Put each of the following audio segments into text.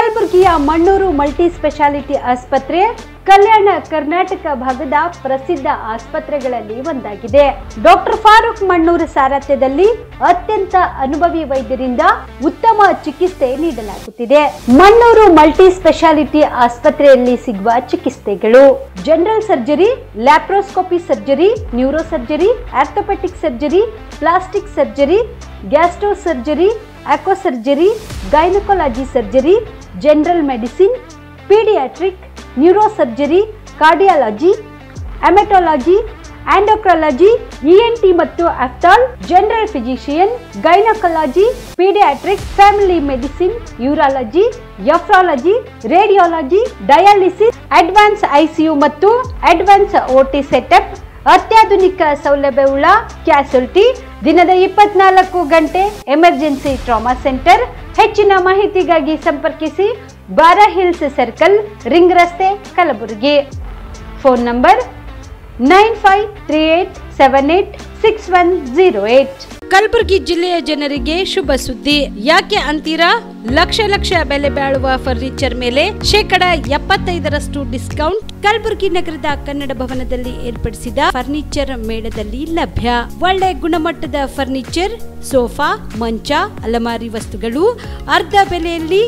ಕಲಬುರಗಿಯ Mannur multi speciality ಆಸ್ಪತ್ರೆ ಕಲ್ಯಾಣ ಕರ್ನಾಟಕ ಭಾಗದ ಪ್ರಸಿದ್ಧ ಆಸ್ಪತ್ರೆಗಳಲ್ಲಿ ಒಂದಾಗಿದೆ. ಡಾಕ್ಟರ್ ಫಾರೂಕ್ ಮಣ್ಣೂರು ಸಾರಥ್ಯದಲ್ಲಿ ಅತ್ಯಂತ ಅನುಭವಿ ವೈದ್ಯರಿಂದ ಉತ್ತಮ ಚಿಕಿತ್ಸೆ ನೀಡಲಾಗುತ್ತಿದೆ. ಮಣ್ಣೂರು ಮಲ್ಟಿ ಸ್ಪೆಷಾಲಿಟಿ ಆಸ್ಪತ್ರೆಯಲ್ಲಿ ಸಿಗುವ ಚಿಕಿತ್ಸೆಗಳು: general surgery, laparoscopy surgery, neuro surgery, orthopaedic surgery, plastic surgery, gastro surgery, aqua surgery, gynaecology surgery, general medicine, paediatric, neuro surgery, cardiology, haematology, endocrinology, ENT ಮತ್ತು ophthal, general physician, gynaecology, paediatric, family medicine, urology, nephrology, radiology, dialysis, advance ICU ಮತ್ತು advance OT setup, ಅತ್ಯಾಧುನಿಕ ಸೌಲಭ್ಯವುಳ್ಳ ಕ್ಯಾಸುಲಿಟಿ, ದಿನದ 24 ಗಂಟೆ emergency trauma centre. ಹೆಚ್ಚಿನ ಮಾಹಿತಿಗಾಗಿ ಸಂಪರ್ಕಿಸಿ ಬಾರಾ hills circle, ring ರಸ್ತೆ, ಕಲಬುರಗಿ. Phone number 9538786108. ಕಲಬುರಗಿ ಜಿಲ್ಲೆಯ ಜನರಿಗೆ ಶುಭ ಸುದ್ದಿ. ಯಾಕೆ ಅಂತೀರಾ? ಲಕ್ಷ ಲಕ್ಷ ಬೆಲೆ ಬಾಳುವ ಫರ್ನಿಚರ್ ಮೇಲೆ 75% ಡಿಸ್ಕೌಂಟ್ ಕಲಬುರಗಿ ನಗರದ ಕನ್ನಡ ಭವನದಲ್ಲಿ ಏರ್ಪಡಿಸಿದ ಫರ್ನಿಚರ್ ಮೇಳದಲ್ಲಿ ಲಭ್ಯ. ಒಳ್ಳೆ ಗುಣಮಟ್ಟದ ಫರ್ನಿಚರ್, ಸೋಫಾ, ಮಂಚ, ಅಲಮಾರಿ ವಸ್ತುಗಳು ಅರ್ಧ ಬೆಲೆಯಲ್ಲಿ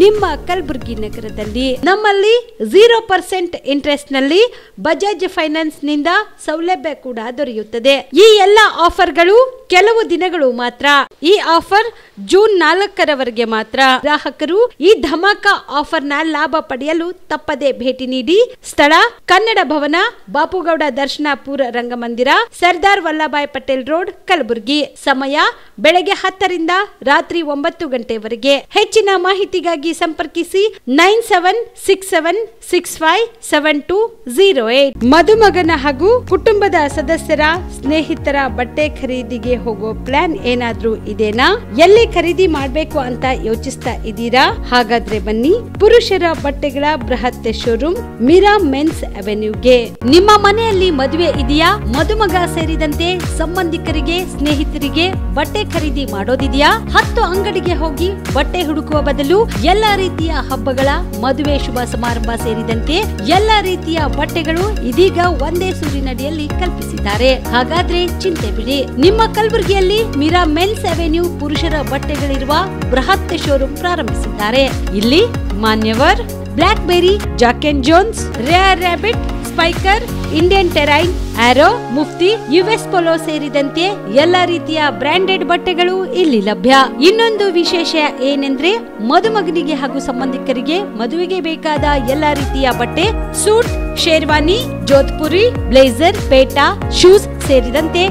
ನಿಮ್ಮ ಕಲಬುರಗಿ ನಗರದಲ್ಲಿ. ನಮ್ಮಲ್ಲಿ 0% ಇಂಟ್ರೆಸ್ಟ್ ನಲ್ಲಿ ಬಜಾಜ್ ಫೈನಾನ್ಸ್ ನಿಂದ ಸೌಲಭ್ಯ ಕೂಡ ದೊರೆಯುತ್ತದೆ. ಈ ಎಲ್ಲ ಆಫರ್ಗಳು ಕೆಲವು ದಿನಗಳು ಮಾತ್ರ. ಈ ಆಫರ್ ಜೂನ್ 4ರವರೆಗೆ ಮಾತ್ರ. ಗ್ರಾಹಕರು ಈ ಧಮಾಕ ಆಫರ್ ನ ಲಾಭ ಪಡೆಯಲು ತಪ್ಪದೆ ಭೇಟಿ ನೀಡಿ. ಸ್ಥಳ: ಕನ್ನಡ ಭವನ, ಬಾಪುಗೌಡ ದರ್ಶನಾಪುರ ರಂಗಮಂದಿರ, ಸರ್ದಾರ್ ವಲ್ಲಭಾಯ್ ಪಟೇಲ್ ರೋಡ್, ಕಲಬುರಗಿ. ಸಮಯ: ಬೆಳಗ್ಗೆ 10ರಿಂದ ರಾತ್ರಿ 9 ಗಂಟೆವರೆಗೆ. ಹೆಚ್ಚಿನ ಮಾಹಿತಿಗಾಗಿ ಸಂಪರ್ಕಿಸಿ 9767657208. ಮದುಮಗನ ಹಾಗೂ ಕುಟುಂಬದ ಸದಸ್ಯರ ಸ್ನೇಹಿತರ ಬಟ್ಟೆ ಖರೀದಿಗೆ ಹೋಗೋ ಪ್ಲಾನ್ ಏನಾದ್ರೂ ಇದೆನಾ? ಎಲ್ಲಿ ಖರೀದಿ ಮಾಡಬೇಕು ಅಂತ ಯೋಚಿಸ್ತಾ ಇದ್ದೀರಾ? ಹಾಗಾದ್ರೆ ಬನ್ನಿ ಪುರುಷರ ಬಟ್ಟೆಗಳ ಬೃಹತ್ ಶೋರೂಮ್ ಮೀರಾ ಮೆನ್ಸ್ ಅವೆನ್ಯೂಗೆ. ನಿಮ್ಮ ಮನೆಯಲ್ಲಿ ಮದುವೆ ಇದೆಯಾ? ಮದುಮಗ ಸೇರಿದಂತೆ ಸಂಬಂಧಿಕರಿಗೆ, ಸ್ನೇಹಿತರಿಗೆ ಬಟ್ಟೆ ಖರೀದಿ ಮಾಡೋದಿದೆಯಾ? 10 ಅಂಗಡಿಗೆ ಹೋಗಿ ಬಟ್ಟೆ ಹುಡುಕುವ ಬದಲು ಎಲ್ಲಾ ರೀತಿಯ ಹಬ್ಬಗಳ, ಮದುವೆ, ಶುಭ ಸಮಾರಂಭ ಸೇರಿದಂತೆ ಎಲ್ಲಾ ರೀತಿಯ ಬಟ್ಟೆಗಳು ಇದೀಗ ಒಂದೇ ಸೂರಿನಡಿಯಲ್ಲಿ ಕಲ್ಪಿಸಿದ್ದಾರೆ. ಹಾಗಾದ್ರೆ ಚಿಂತೆ ಬಿಡಿ. ನಿಮ್ಮ ಕಲಬುರಗಿಯಲ್ಲಿ ಮೀರಾ ಮೆನ್ಸ್ ಅವೆನ್ಯೂ ಪುರುಷರ ಬಟ್ಟೆಗಳಿರುವ ಬೃಹತ್ ಶೋರೂಮ್ ಪ್ರಾರಂಭಿಸಿದ್ದಾರೆ. ಇಲ್ಲಿ Manyavar, Blackberry, Jack and Jones, Rare Rabbit, Spykar, Indian Terrain, Arrow, Mufti, US Polo ಸೇರಿದಂತೆ ಎಲ್ಲಾ ರೀತಿಯ ಬ್ರಾಂಡೆಡ್ ಬಟ್ಟೆಗಳು ಇಲ್ಲಿ ಲಭ್ಯ. ಇನ್ನೊಂದು ವಿಶೇಷ ಏನೆಂದ್ರೆ ಮದುಮಗನಿಗೆ ಹಾಗೂ ಸಂಬಂಧಿಕರಿಗೆ ಮದುವೆಗೆ ಬೇಕಾದ ಎಲ್ಲಾ ರೀತಿಯ ಬಟ್ಟೆ, ಸೂಟ್, ಶೇರ್ವಾನಿ, ಜೋಧ್ಪುರಿ, ಬ್ಲೇಸರ್, ಪೇಟಾ, ಶೂಸ್ ಸೇರಿದಂತೆ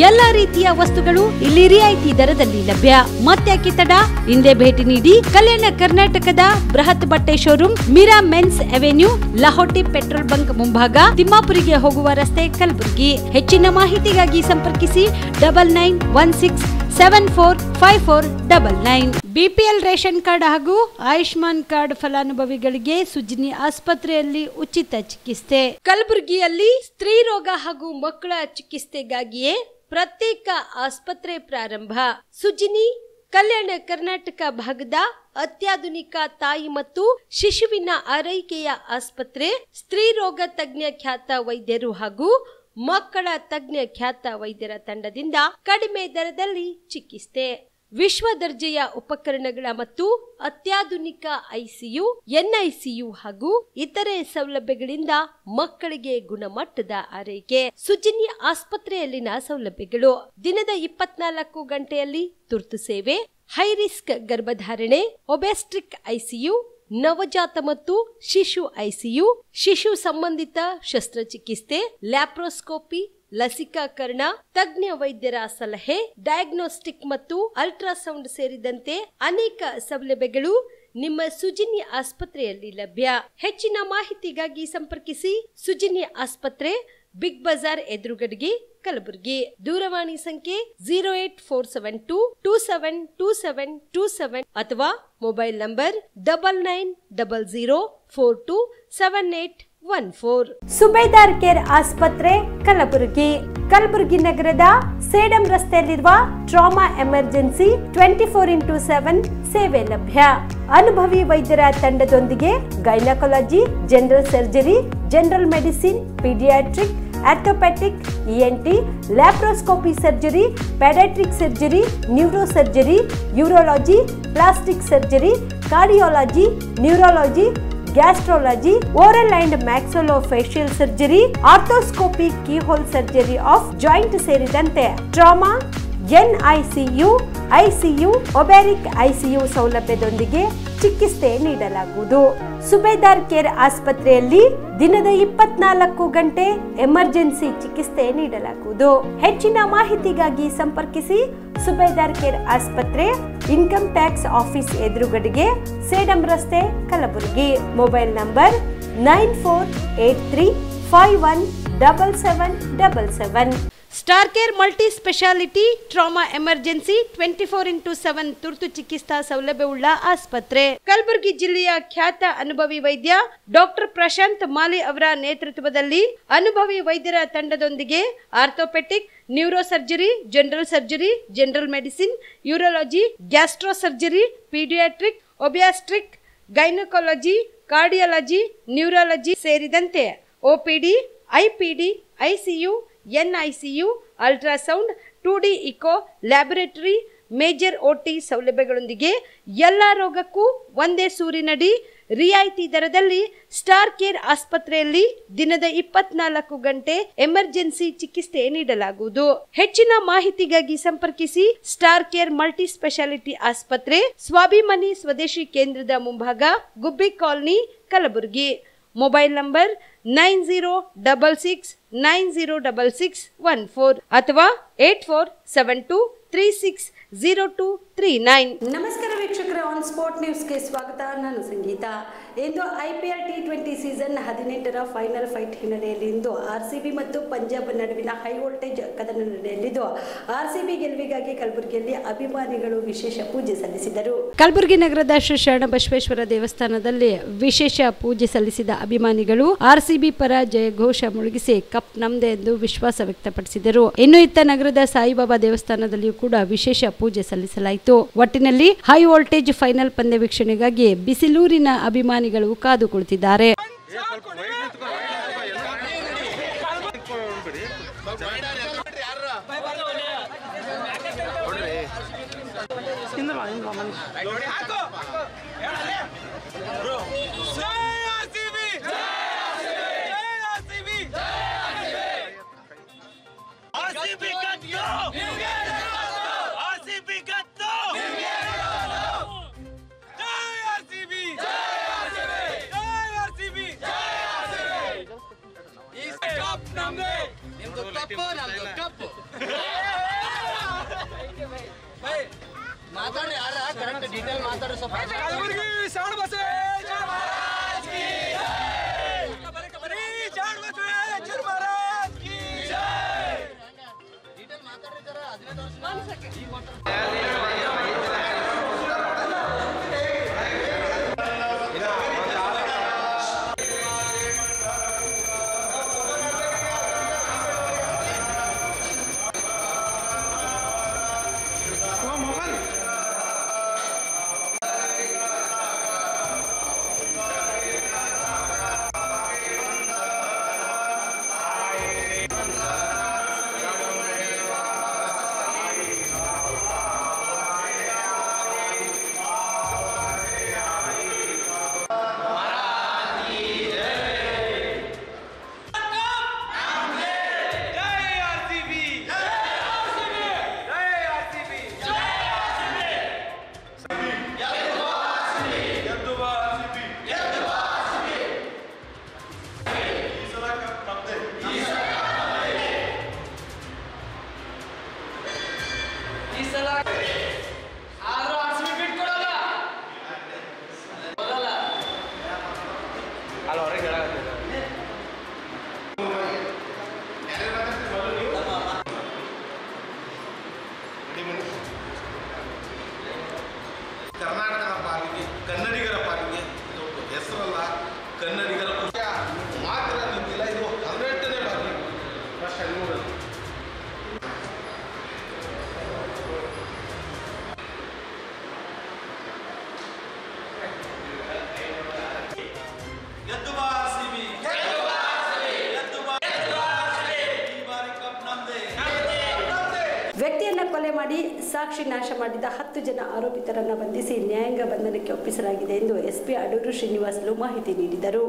ಎಲ್ಲಾ ರೀತಿಯ ವಸ್ತುಗಳು ಇಲ್ಲಿ ರಿಯಾಯಿತಿ ದರದಲ್ಲಿ ಲಭ್ಯ. ಮತ್ತ್ಯಾಕೆ ತಡ? ಹಿಂದೆ ಭೇಟಿ ನೀಡಿ. ಕಲ್ಯಾಣ ಕರ್ನಾಟಕದ ಬೃಹತ್ ಬಟ್ಟೆ showroom Meera men's avenue, Lahoti petrol bunk ಮುಂಭಾಗ, ತಿಮ್ಮಾಪುರಿಗೆ ಹೋಗುವ ರಸ್ತೆ, ಕಲಬುರಗಿ. ಹೆಚ್ಚಿನ ಮಾಹಿತಿಗಾಗಿ ಸಂಪರ್ಕಿಸಿ 9916745499. BPL ರೇಷನ್ ಕಾರ್ಡ್ ಹಾಗೂ ಆಯುಷ್ಮಾನ್ ಕಾರ್ಡ್ ಫಲಾನುಭವಿಗಳಿಗೆ ಸುಜಿನಿ ಆಸ್ಪತ್ರೆಯಲ್ಲಿ ಉಚಿತ ಚಿಕಿತ್ಸೆ. ಕಲಬುರಗಿಯಲ್ಲಿ ಸ್ತ್ರೀ ರೋಗ ಹಾಗೂ ಮಕ್ಕಳ ಚಿಕಿತ್ಸೆಗಾಗಿಯೇ ಪ್ರತ್ಯೇಕ ಆಸ್ಪತ್ರೆ ಪ್ರಾರಂಭ. ಸುಜಿನಿ ಕಲ್ಯಾಣ ಕರ್ನಾಟಕ ಭಾಗದ ಅತ್ಯಾಧುನಿಕ ತಾಯಿ ಮತ್ತು ಶಿಶುವಿನ ಆರೈಕೆಯ ಆಸ್ಪತ್ರೆ. ಸ್ತ್ರೀ ರೋಗ ತಜ್ಞ ಖ್ಯಾತ ವೈದ್ಯರು ಹಾಗೂ ಮಕ್ಕಳ ತಜ್ಞ ಖ್ಯಾತ ವೈದ್ಯರ ತಂಡದಿಂದ ಕಡಿಮೆ ದರದಲ್ಲಿ ಚಿಕಿತ್ಸೆ. ವಿಶ್ವ ದರ್ಜೆಯ ಉಪಕರಣಗಳ ಮತ್ತು ಅತ್ಯಾಧುನಿಕ ICU, NICU ಹಾಗೂ ಇತರೆ ಸೌಲಭ್ಯಗಳಿಂದ ಮಕ್ಕಳಿಗೆ ಗುಣಮಟ್ಟದ ಆರೈಕೆ. ಸುಜಿನಿ ಆಸ್ಪತ್ರೆಯಲ್ಲಿನ ಸೌಲಭ್ಯಗಳು: ದಿನದ 24 ಗಂಟೆಯಲ್ಲಿ ತುರ್ತು ಸೇವೆ, ಹೈ ರಿಸ್ಕ್ ಗರ್ಭಧಾರಣೆ, ಒಬೆಸ್ಟ್ರಿಕ್ ICU, ನವಜಾತ ಮತ್ತು ಶಿಶು ICU, ಶಿಶು ಸಂಬಂಧಿತ ಶಸ್ತ್ರಚಿಕಿತ್ಸೆ, ಲ್ಯಾಪ್ರೋಸ್ಕೋಪಿ, ಲಸಿಕಾಕರಣ, ತಜ್ಞ ವೈದ್ಯರ ಸಲಹೆ, ಡಯಾಗ್ನೋಸ್ಟಿಕ್ ಮತ್ತು ಅಲ್ಟ್ರಾಸೌಂಡ್ ಸೇರಿದಂತೆ ಅನೇಕ ಸೌಲಭ್ಯಗಳು ನಿಮ್ಮ ಸುಜಿನಿ ಆಸ್ಪತ್ರೆಯಲ್ಲಿ ಲಭ್ಯ. ಹೆಚ್ಚಿನ ಮಾಹಿತಿಗಾಗಿ ಸಂಪರ್ಕಿಸಿ ಸುಜಿನಿ ಆಸ್ಪತ್ರೆ, ಬಿಗ್ ಬಜಾರ್ ಎದುರುಗಡೆಗೆ, ಕಲಬುರಗಿ. ದೂರವಾಣಿ ಸಂಖ್ಯೆ 08472272727 ಅಥವಾ ಮೊಬೈಲ್ ನಂಬರ್ 9900427814. ಸುಬೇದಾರ್ ಕೇರ್ ಆಸ್ಪತ್ರೆ, ಕಲಬುರಗಿ. ಕಲಬುರಗಿ ನಗರದ ಸೇಡಂ ರಸ್ತೆಯಲ್ಲಿರುವ ಟ್ರಾಮಾ ಎಮರ್ಜೆನ್ಸಿ 24x7 ಸೇವೆ ಲಭ್ಯ. ಅನುಭವಿ ವೈದ್ಯರ ತಂಡದೊಂದಿಗೆ gynaecology, general surgery, general medicine, paediatric, orthopaedic, ENT, laparoscopy surgery, paediatric surgery, neuro surgery, urology, plastic surgery, cardiology, neurology, gastrology, oral and maxillofacial surgery, arthroscopy, keyhole surgery of joint ಸೇರಿದಂತೆ trauma, NICU, ICU, obstetric ICU ಸೌಲಭ್ಯದೊಂದಿಗೆ ಚಿಕಿತ್ಸೆ ನೀಡಲಾಗುವುದು. ಸುಬೇದಾರ್ care ಆಸ್ಪತ್ರೆಯಲ್ಲಿ ದಿನದ 24 ಗಂಟೆ emergency ಚಿಕಿತ್ಸೆ ನೀಡಲಾಗುವುದು. ಹೆಚ್ಚಿನ ಮಾಹಿತಿಗಾಗಿ ಸಂಪರ್ಕಿಸಿ ಸುಬೇದಾರ್ ಕೇರ್ ಆಸ್ಪತ್ರೆ, ಇನ್ಕಮ್ ಟ್ಯಾಕ್ಸ್ ಆಫೀಸ್ ಎದುರುಗಡೆಗೆ, ಸೇಡಂ ರಸ್ತೆ, Kalaburagi. Mobile number 9483517777. Star care multi speciality trauma emergency 24x7 ತುರ್ತು ಚಿಕಿತ್ಸಾ ಸೌಲಭ್ಯವುಳ್ಳ ಆಸ್ಪತ್ರೆ. ಕಲಬುರಗಿ ಜಿಲ್ಲೆಯ ಖ್ಯಾತ ಅನುಭವಿ ವೈದ್ಯ ಡಾಕ್ಟರ್ ಪ್ರಶಾಂತ್ ಮಾಲಿ ಅವರ ನೇತೃತ್ವದಲ್ಲಿ ಅನುಭವಿ ವೈದ್ಯರ ತಂಡದೊಂದಿಗೆ orthopaedic, neuro surgery, general surgery, general medicine, urology, gastro surgery, paediatric, obstetric, gynaecology, cardiology, neurology ಸೇರಿದಂತೆ OPD, IPD, ICU, NICU, ultrasound, 2D echo, laboratory, major OT ಸೌಲಭ್ಯಗಳೊಂದಿಗೆ ಎಲ್ಲ ರೋಗಕ್ಕೂ ಒಂದೇ ಸೂರಿನಡಿ ರಿಯಾಯಿತಿ ದರದಲ್ಲಿ ಸ್ಟಾರ್ ಕೇರ್ ಆಸ್ಪತ್ರೆಯಲ್ಲಿ ದಿನದ 24 ಗಂಟೆ ಎಮರ್ಜೆನ್ಸಿ ಚಿಕಿತ್ಸೆ ನೀಡಲಾಗುವುದು. ಹೆಚ್ಚಿನ ಮಾಹಿತಿಗಾಗಿ ಸಂಪರ್ಕಿಸಿ ಸ್ಟಾರ್ ಕೇರ್ ಮಲ್ಟಿ ಸ್ಪೆಷಾಲಿಟಿ ಆಸ್ಪತ್ರೆ, ಸ್ವಾಭಿಮಾನಿ ಸ್ವದೇಶಿ ಕೇಂದ್ರದ ಮುಂಭಾಗ, ಗುಬ್ಬಿ ಕಾಲನಿ, ಕಲಬುರಗಿ. ಮೊಬೈಲ್ ನಂಬರ್ 9066906614 ಅಥವಾ 8472360239. ನಮಸ್ಕಾರ ವೀಕ್ಷಕರೇ, ಆನ್ ಸ್ಪಾಟ್ ನ್ಯೂಸ್ಗೆ ಸ್ವಾಗತ. ನಾನು ಸಂಗೀತ. ಇಂದು IPL T20 ಸೀಸನ್ 18ರ ಫೈನಲ್ ಫೈಟ್ ಹಿನ್ನೆಲೆಯಲ್ಲಿ ಇಂದು RCB ಮತ್ತು ಪಂಜಾಬ್ ನಡುವಿನ ಹೈ ವೋಲ್ಟೇಜ್ ಕದನ ನಡೆಯಲಿದ್ದು RCB ಗೆಲುವಿಗಾಗಿ ಕಲಬುರಗಿಯಲ್ಲಿ ಅಭಿಮಾನಿಗಳು ವಿಶೇಷ ಪೂಜೆ ಸಲ್ಲಿಸಿದರು. ಕಲಬುರಗಿ ನಗರದ ಶ್ರೀ ಶರಣಬಸವೇಶ್ವರ ದೇವಸ್ಥಾನದಲ್ಲಿ ವಿಶೇಷ ಪೂಜೆ ಸಲ್ಲಿಸಿದ ಅಭಿಮಾನಿಗಳು RCB ಪರ ಜಯಘೋಷ ಮುಳುಗಿಸಿ ಕಪ್ ನಮ್ದೆ ಎಂದು ವಿಶ್ವಾಸ ವ್ಯಕ್ತಪಡಿಸಿದರು. ಇನ್ನು ಇತ್ತ ನಗರದ ಸಾಯಿಬಾಬಾ ದೇವಸ್ಥಾನದಲ್ಲಿಯೂ ಕೂಡ ವಿಶೇಷ ಪೂಜೆ ಸಲ್ಲಿಸಲಾಯಿತು. ಒಟ್ಟಿನಲ್ಲಿ ಹೈ ವೋಲ್ಟೇಜ್ ಫೈನಲ್ ಪಂದ್ಯ ವೀಕ್ಷಣೆಗಾಗಿ ಬಿಸಿಲೂರಿನ ಅಭಿಮಾನಿಗಳು ಕಾದು ಕುಳಿತಿದ್ದಾರೆ. ಮಾತಾಡಿ ಯಾರ ಕರೆಕ್ಟ್ ಡೀಟೇಲ್ ಮಾತಾಡಿ ಸ್ವಲ್ಪ. ಕರ್ನಾಟಕದ ಪಾಲಿಗೆ, ಕನ್ನಡಿಗರ ಪಾಲಿಗೆ ಇದೊಂದು ಹೆಸರಲ್ಲ. ಕನ್ನಡಿಗರ ಮಾತ್ರ ನಿಂತಿಲ್ಲ, ಇದು 18ನೇ ಬಾರಿ ಫಸ್ಟ್ ಮಾಡಿ ಸಾಕ್ಷಿ ನಾಶ ಮಾಡಿದ 10 ಜನ ಆರೋಪಿತರನ್ನು ಬಂಧಿಸಿ ನ್ಯಾಯಾಂಗ ಬಂಧನಕ್ಕೆ ಒಪ್ಪಿಸಲಾಗಿದೆ ಎಂದು ಎಸ್ಪಿ ಅಡೂರು ಶ್ರೀನಿವಾಸಲು ಮಾಹಿತಿ ನೀಡಿದರು.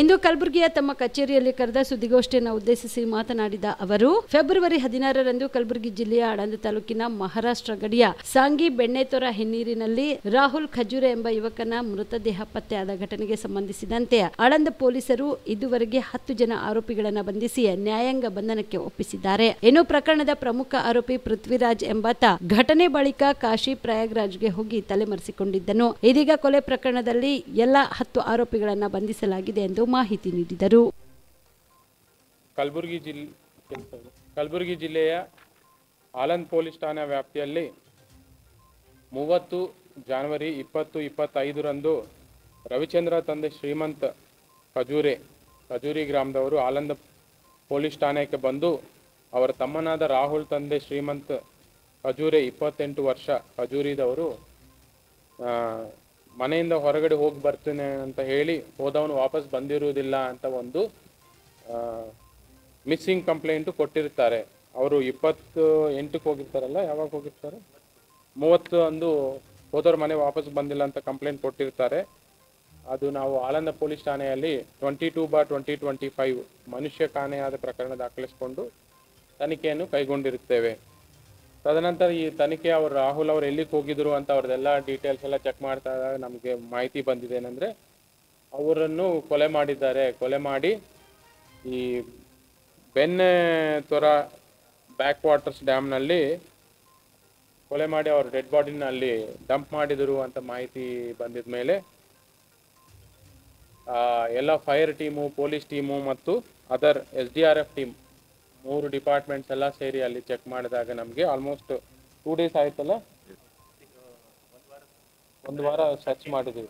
ಇಂದು ಕಲಬುರಗಿಯ ತಮ್ಮ ಕಚೇರಿಯಲ್ಲಿ ಕರೆದ ಸುದ್ದಿಗೋಷ್ಠಿಯನ್ನು ಉದ್ದೇಶಿಸಿ ಮಾತನಾಡಿದ ಅವರು, ಫೆಬ್ರವರಿ 16ರಂದು ಕಲಬುರಗಿ ಜಿಲ್ಲೆಯ ಆಳಂದ ತಾಲೂಕಿನ ಮಹಾರಾಷ್ಟ್ರ ಗಡಿಯ ಸಾಂಗಿ ಬೆಣ್ಣೆತೊರ ಹಿನ್ನೀರಿನಲ್ಲಿ ರಾಹುಲ್ ಖಜೂರೆ ಎಂಬ ಯುವಕನ ಮೃತದೇಹ ಪತ್ತೆಯಾದ ಘಟನೆಗೆ ಸಂಬಂಧಿಸಿದಂತೆ ಆಳಂದ ಪೊಲೀಸರು ಇದುವರೆಗೆ 10 ಜನ ಆರೋಪಿಗಳನ್ನು ಬಂಧಿಸಿ ನ್ಯಾಯಾಂಗ ಬಂಧನಕ್ಕೆ ಒಪ್ಪಿಸಿದ್ದಾರೆ. ಇನ್ನು ಪ್ರಕರಣದ ಪ್ರಮುಖ ಆರೋಪಿ ಪೃಥ್ವಿರಾಜ್ ಎಂಬಾತ ಘಟನೆ ಬಳಿಕ ಕಾಶಿ ಪ್ರಯಾಗ್ರಾಜ್ಗೆ ಹೋಗಿ ತಲೆಮರೆಸಿಕೊಂಡಿದ್ದನು. ಇದೀಗ ಕೊಲೆ ಪ್ರಕರಣದಲ್ಲಿ ಎಲ್ಲ 10 ಆರೋಪಿಗಳನ್ನು ಬಂಧಿಸಲಾಗಿದೆ ಎಂದು ಮಾಹಿತಿ ನೀಡಿದರು. ಕಲಬುರಗಿ ಜಿಲ್ಲೆಯ ಆಳಂದ್ ಪೊಲೀಸ್ ಠಾಣಾ ವ್ಯಾಪ್ತಿಯಲ್ಲಿ 30 ಜನವರಿ 2025ರಂದು ರವಿಚಂದ್ರ ತಂದೆ ಶ್ರೀಮಂತ್ ಖಜೂರಿ ಗ್ರಾಮದವರು ಆಳಂದ್ ಪೊಲೀಸ್ ಠಾಣೆಗೆ ಬಂದು ಅವರ ತಮ್ಮನಾದ ರಾಹುಲ್ ತಂದೆ ಶ್ರೀಮಂತ್ ಖಜೂರೆ 28 ವರ್ಷ ಖಜೂರಿದವರು ಮನೆಯಿಂದ ಹೊರಗಡೆ ಹೋಗಿ ಬರ್ತೀನಿ ಅಂತ ಹೇಳಿ ಹೋದವನು ವಾಪಸ್ ಬಂದಿರುವುದಿಲ್ಲ ಅಂತ ಒಂದು ಮಿಸ್ಸಿಂಗ್ ಕಂಪ್ಲೇಂಟು ಕೊಟ್ಟಿರ್ತಾರೆ. ಅವರು 28ಕ್ಕೆ ಹೋಗಿರ್ತಾರಲ್ಲ, ಯಾವಾಗ ಹೋಗಿರ್ತಾರೆ, 30 ಅಂದು ಹೋದವ್ರ ಮನೆ ವಾಪಸ್ ಬಂದಿಲ್ಲ ಅಂತ ಕಂಪ್ಲೇಂಟ್ ಕೊಟ್ಟಿರ್ತಾರೆ. ಅದು ನಾವು ಆಳಂದ ಪೊಲೀಸ್ ಠಾಣೆಯಲ್ಲಿ 22/2025 ಮನುಷ್ಯ ಕಾಣೆಯಾದ ಪ್ರಕರಣ ದಾಖಲಿಸಿಕೊಂಡು ತನಿಖೆಯನ್ನು ಕೈಗೊಂಡಿರುತ್ತೇವೆ. ತದನಂತರ ಈ ತನಿಖೆ ಅವರು ರಾಹುಲ್ ಅವರು ಎಲ್ಲಿಗೆ ಹೋಗಿದ್ರು ಅಂತ ಅವ್ರದ್ದೆಲ್ಲ ಡೀಟೇಲ್ಸ್ ಎಲ್ಲ ಚೆಕ್ ಮಾಡ್ತಾ ಇದ್ದಾಗ ನಮಗೆ ಮಾಹಿತಿ ಬಂದಿದೆ ಏನಂದರೆ ಅವರನ್ನು ಕೊಲೆ ಮಾಡಿದ್ದಾರೆ. ಕೊಲೆ ಮಾಡಿ ಈ ಬೆಣ್ಣೆತೊರ ಬ್ಯಾಕ್ ವಾಟರ್ಸ್ ಡ್ಯಾಮ್ನಲ್ಲಿ ಕೊಲೆ ಮಾಡಿ ಅವ್ರ ಡೆಡ್ ಬಾಡಿನ ಅಲ್ಲಿ ಡಂಪ್ ಮಾಡಿದರು ಅಂತ ಮಾಹಿತಿ ಬಂದಿದ ಮೇಲೆ ಎಲ್ಲ ಫೈರ್ ಟೀಮು, ಪೊಲೀಸ್ ಟೀಮು ಮತ್ತು ಅದರ್ SDRF ಟೀಮ್ 3 ಡಿಪಾರ್ಟ್ಮೆಂಟ್ಸ್ ಎಲ್ಲ ಸೇರಿ ಅಲ್ಲಿ ಚೆಕ್ ಮಾಡಿದಾಗ ನಮಗೆ ಆಲ್ಮೋಸ್ಟ್ 2 ಡೇಸ್ ಆಯ್ತಲ್ಲ, 1 ವಾರ ಸರ್ಚ್ ಮಾಡಿದ್ವಿ.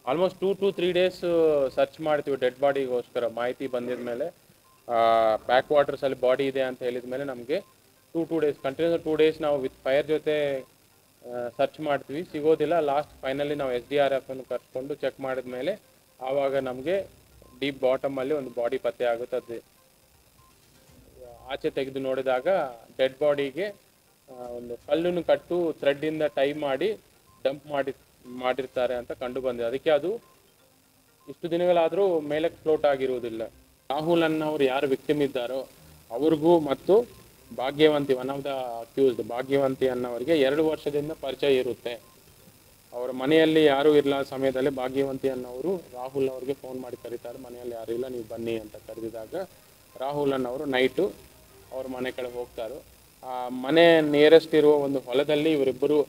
ಆಲ್ಮೋಸ್ಟ್ 2 to 3 ಡೇಸ್ ಸರ್ಚ್ ಮಾಡ್ತೀವಿ ಡೆಡ್ ಬಾಡಿಗೋಸ್ಕರ. ಮಾಹಿತಿ ಬಂದಿದ ಮೇಲೆ ಬ್ಯಾಕ್ ವಾಟರ್ಸಲ್ಲಿ ಬಾಡಿ ಇದೆ ಅಂತ ಹೇಳಿದ ಮೇಲೆ ನಮಗೆ 2 ಡೇಸ್ ಕಂಟಿನ್ಯೂಸ್ 2 ಡೇಸ್ ನಾವು ವಿತ್ ಫೈರ್ ಜೊತೆ ಸರ್ಚ್ ಮಾಡ್ತೀವಿ. ಸಿಗೋದಿಲ್ಲ. ಲಾಸ್ಟ್ ಫೈನಲಿ ನಾವು SDRF ಅನ್ನು ಕರ್ಕೊಂಡು ಚೆಕ್ ಮಾಡಿದ ಮೇಲೆ ಆವಾಗ ನಮಗೆ ಡೀಪ್ ಬಾಟಮಲ್ಲಿ ಒಂದು ಬಾಡಿ ಪತ್ತೆ ಆಗುತ್ತದೆ. ಆಚೆ ತೆಗೆದು ನೋಡಿದಾಗ ಡೆಡ್ ಬಾಡಿಗೆ ಒಂದು ಕಲ್ಲನ್ನು ಕಟ್ಟು ಥ್ರೆಡ್ಡಿಂದ ಟೈ ಮಾಡಿ ಡಂಪ್ ಮಾಡಿರ್ತಾರೆ ಅಂತ ಕಂಡು ಬಂದಿದೆ. ಅದಕ್ಕೆ ಅದು ಇಷ್ಟು ದಿನಗಳಾದರೂ ಮೇಲಕ್ಕೆ ಫ್ಲೋಟ್ ಆಗಿರುವುದಿಲ್ಲ. ರಾಹುಲ್ ಅನ್ನೋರು ಯಾರು ವಿಕ್ಟಿಮ್ ಇದ್ದಾರೋ ಅವ್ರಿಗೂ ಮತ್ತು ಭಾಗ್ಯವಂತಿ ಒನ್ ಆಫ್ ದ ಅಕ್ಯೂಸ್ಡ್ ಭಾಗ್ಯವಂತಿ ಅನ್ನೋರಿಗೆ 2 ವರ್ಷದಿಂದ ಪರಿಚಯ ಇರುತ್ತೆ. ಅವರ ಮನೆಯಲ್ಲಿ ಯಾರೂ ಇರಲ್ಲ ಸಮಯದಲ್ಲಿ ಭಾಗ್ಯವಂತಿ ಅನ್ನೋರು ರಾಹುಲ್ ಅವ್ರಿಗೆ ಫೋನ್ ಮಾಡಿ ಕರೀತಾರೆ. ಮನೆಯಲ್ಲಿ ಯಾರೂ ಇಲ್ಲ, ನೀವು ಬನ್ನಿ ಅಂತ ಕರೆದಿದಾಗ ರಾಹುಲ್ ಅನ್ನೋರು ನೈಟು ಅವ್ರ ಮನೆ ಕಡೆ ಹೋಗ್ತಾರೆ. ಆ ಮನೆ ನಿಯರೆಸ್ಟ್ ಇರುವ ಒಂದು ಹೊಲದಲ್ಲಿ ಇವರಿಬ್ಬರು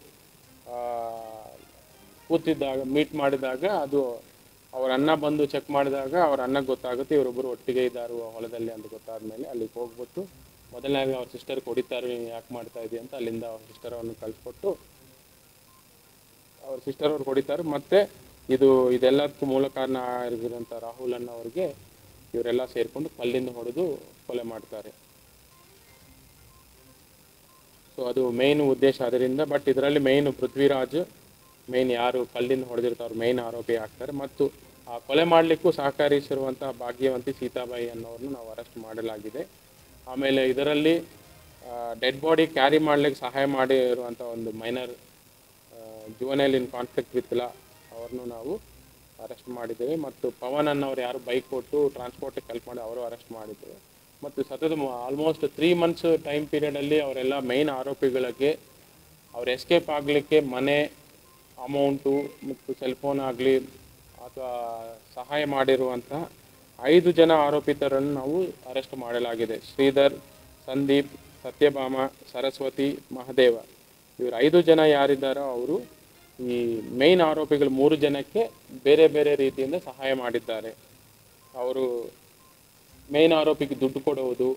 ಕೂತಿದ್ದಾಗ ಮೀಟ್ ಮಾಡಿದಾಗ ಅದು ಅವ್ರ ಅಣ್ಣ ಬಂದು ಚೆಕ್ ಮಾಡಿದಾಗ ಅವ್ರ ಅಣ್ಣಗೆ ಗೊತ್ತಾಗುತ್ತೆ ಇವರಿಬ್ಬರು ಒಟ್ಟಿಗೆ ಇದ್ದಾರೆ ಹೊಲದಲ್ಲಿ ಅಂತ ಗೊತ್ತಾದ್ಮೇಲೆ ಅಲ್ಲಿಗೆ ಹೋಗ್ಬಿಟ್ಟು ಮೊದಲನೇಗೆ ಅವ್ರ ಸಿಸ್ಟರ್ ಹೊಡಿತಾರೆ, ನೀವು ಯಾಕೆ ಮಾಡ್ತಾ ಇದ್ದೀವಿ ಅಂತ ಅಲ್ಲಿಂದ ಅವ್ರ ಸಿಸ್ಟರ್ ಅವ್ರನ್ನ ಕಳಿಸ್ಕೊಟ್ಟು ಅವ್ರ ಸಿಸ್ಟರ್ ಅವ್ರು ಹೊಡಿತಾರೆ. ಮತ್ತು ಇದೆಲ್ಲದಕ್ಕೂ ಮೂಲ ಕಾರಣ ಆಗಿರೋಂಥ ರಾಹುಲ್ ಅನ್ನೋರಿಗೆ ಇವರೆಲ್ಲ ಸೇರಿಕೊಂಡು ಕಲ್ಲಿಂದ ಹೊಡೆದು ಕೊಲೆ ಮಾಡ್ತಾರೆ. ಸೊ ಅದು ಮೇನ್ ಉದ್ದೇಶ ಅದರಿಂದ. ಬಟ್ ಇದರಲ್ಲಿ ಮೇನ್ ಪೃಥ್ವಿರಾಜ್ ಮೇನ್ ಯಾರು ಕಲ್ಲಿಂದ ಹೊಡೆದಿರ್ತಾರೆ ಮೇನ್ ಆರೋಪಿ ಆಗ್ತಾರೆ. ಮತ್ತು ಆ ಕೊಲೆ ಮಾಡಲಿಕ್ಕೂ ಸಹಕರಿಸಿರುವಂಥ ಭಾಗ್ಯವಂತಿ ಸೀತಾಬಾಯಿ ಅನ್ನೋರನ್ನು ನಾವು ಅರೆಸ್ಟ್ ಮಾಡಲಾಗಿದೆ. ಆಮೇಲೆ ಇದರಲ್ಲಿ ಡೆಡ್ ಬಾಡಿ ಕ್ಯಾರಿ ಮಾಡಲಿಕ್ಕೆ ಸಹಾಯ ಮಾಡಿರುವಂಥ ಒಂದು minor juvenile in conflict with law ಅವ್ರನ್ನೂ ನಾವು ಅರೆಸ್ಟ್ ಮಾಡಿದ್ದೇವೆ. ಮತ್ತು ಪವನ್ ಅನ್ನೋರು ಯಾರು ಬೈಕ್ ಕೊಟ್ಟು ಟ್ರಾನ್ಸ್ಪೋರ್ಟಿಗೆ ಹೆಲ್ಪ್ ಮಾಡಿ ಅವರು ಅರೆಸ್ಟ್ ಮಾಡಿದ್ದೇವೆ. ಮತ್ತು ಸತತ ಆಲ್ಮೋಸ್ಟ್ 3 ಮಂತ್ಸ್ ಟೈಮ್ ಪೀರಿಯಡಲ್ಲಿ ಅವರೆಲ್ಲ ಮೈನ್ ಆರೋಪಿಗಳಿಗೆ ಅವ್ರು ಎಸ್ಕೇಪ್ ಆಗಲಿಕ್ಕೆ ಮನೆ, ಅಮೌಂಟು ಮತ್ತು ಸೆಲ್ಫೋನ್ ಆಗಲಿ ಅಥವಾ ಸಹಾಯ ಮಾಡಿರುವಂಥ 5 ಜನ ಆರೋಪಿತರನ್ನು ನಾವು ಅರೆಸ್ಟ್ ಮಾಡಲಾಗಿದೆ. ಶ್ರೀಧರ್, ಸಂದೀಪ್, ಸತ್ಯಭಾಮ, ಸರಸ್ವತಿ, ಮಹದೇವ. ಇವರು 5 ಜನ ಯಾರಿದ್ದಾರೋ ಅವರು ಈ ಮೇನ್ ಆರೋಪಿಗಳು 3 ಜನಕ್ಕೆ ಬೇರೆ ಬೇರೆ ರೀತಿಯಿಂದ ಸಹಾಯ ಮಾಡಿದ್ದಾರೆ. ಅವರು ಮೇನ್ ಆರೋಪಿಗೆ ದುಡ್ಡು ಕೊಡುವುದು,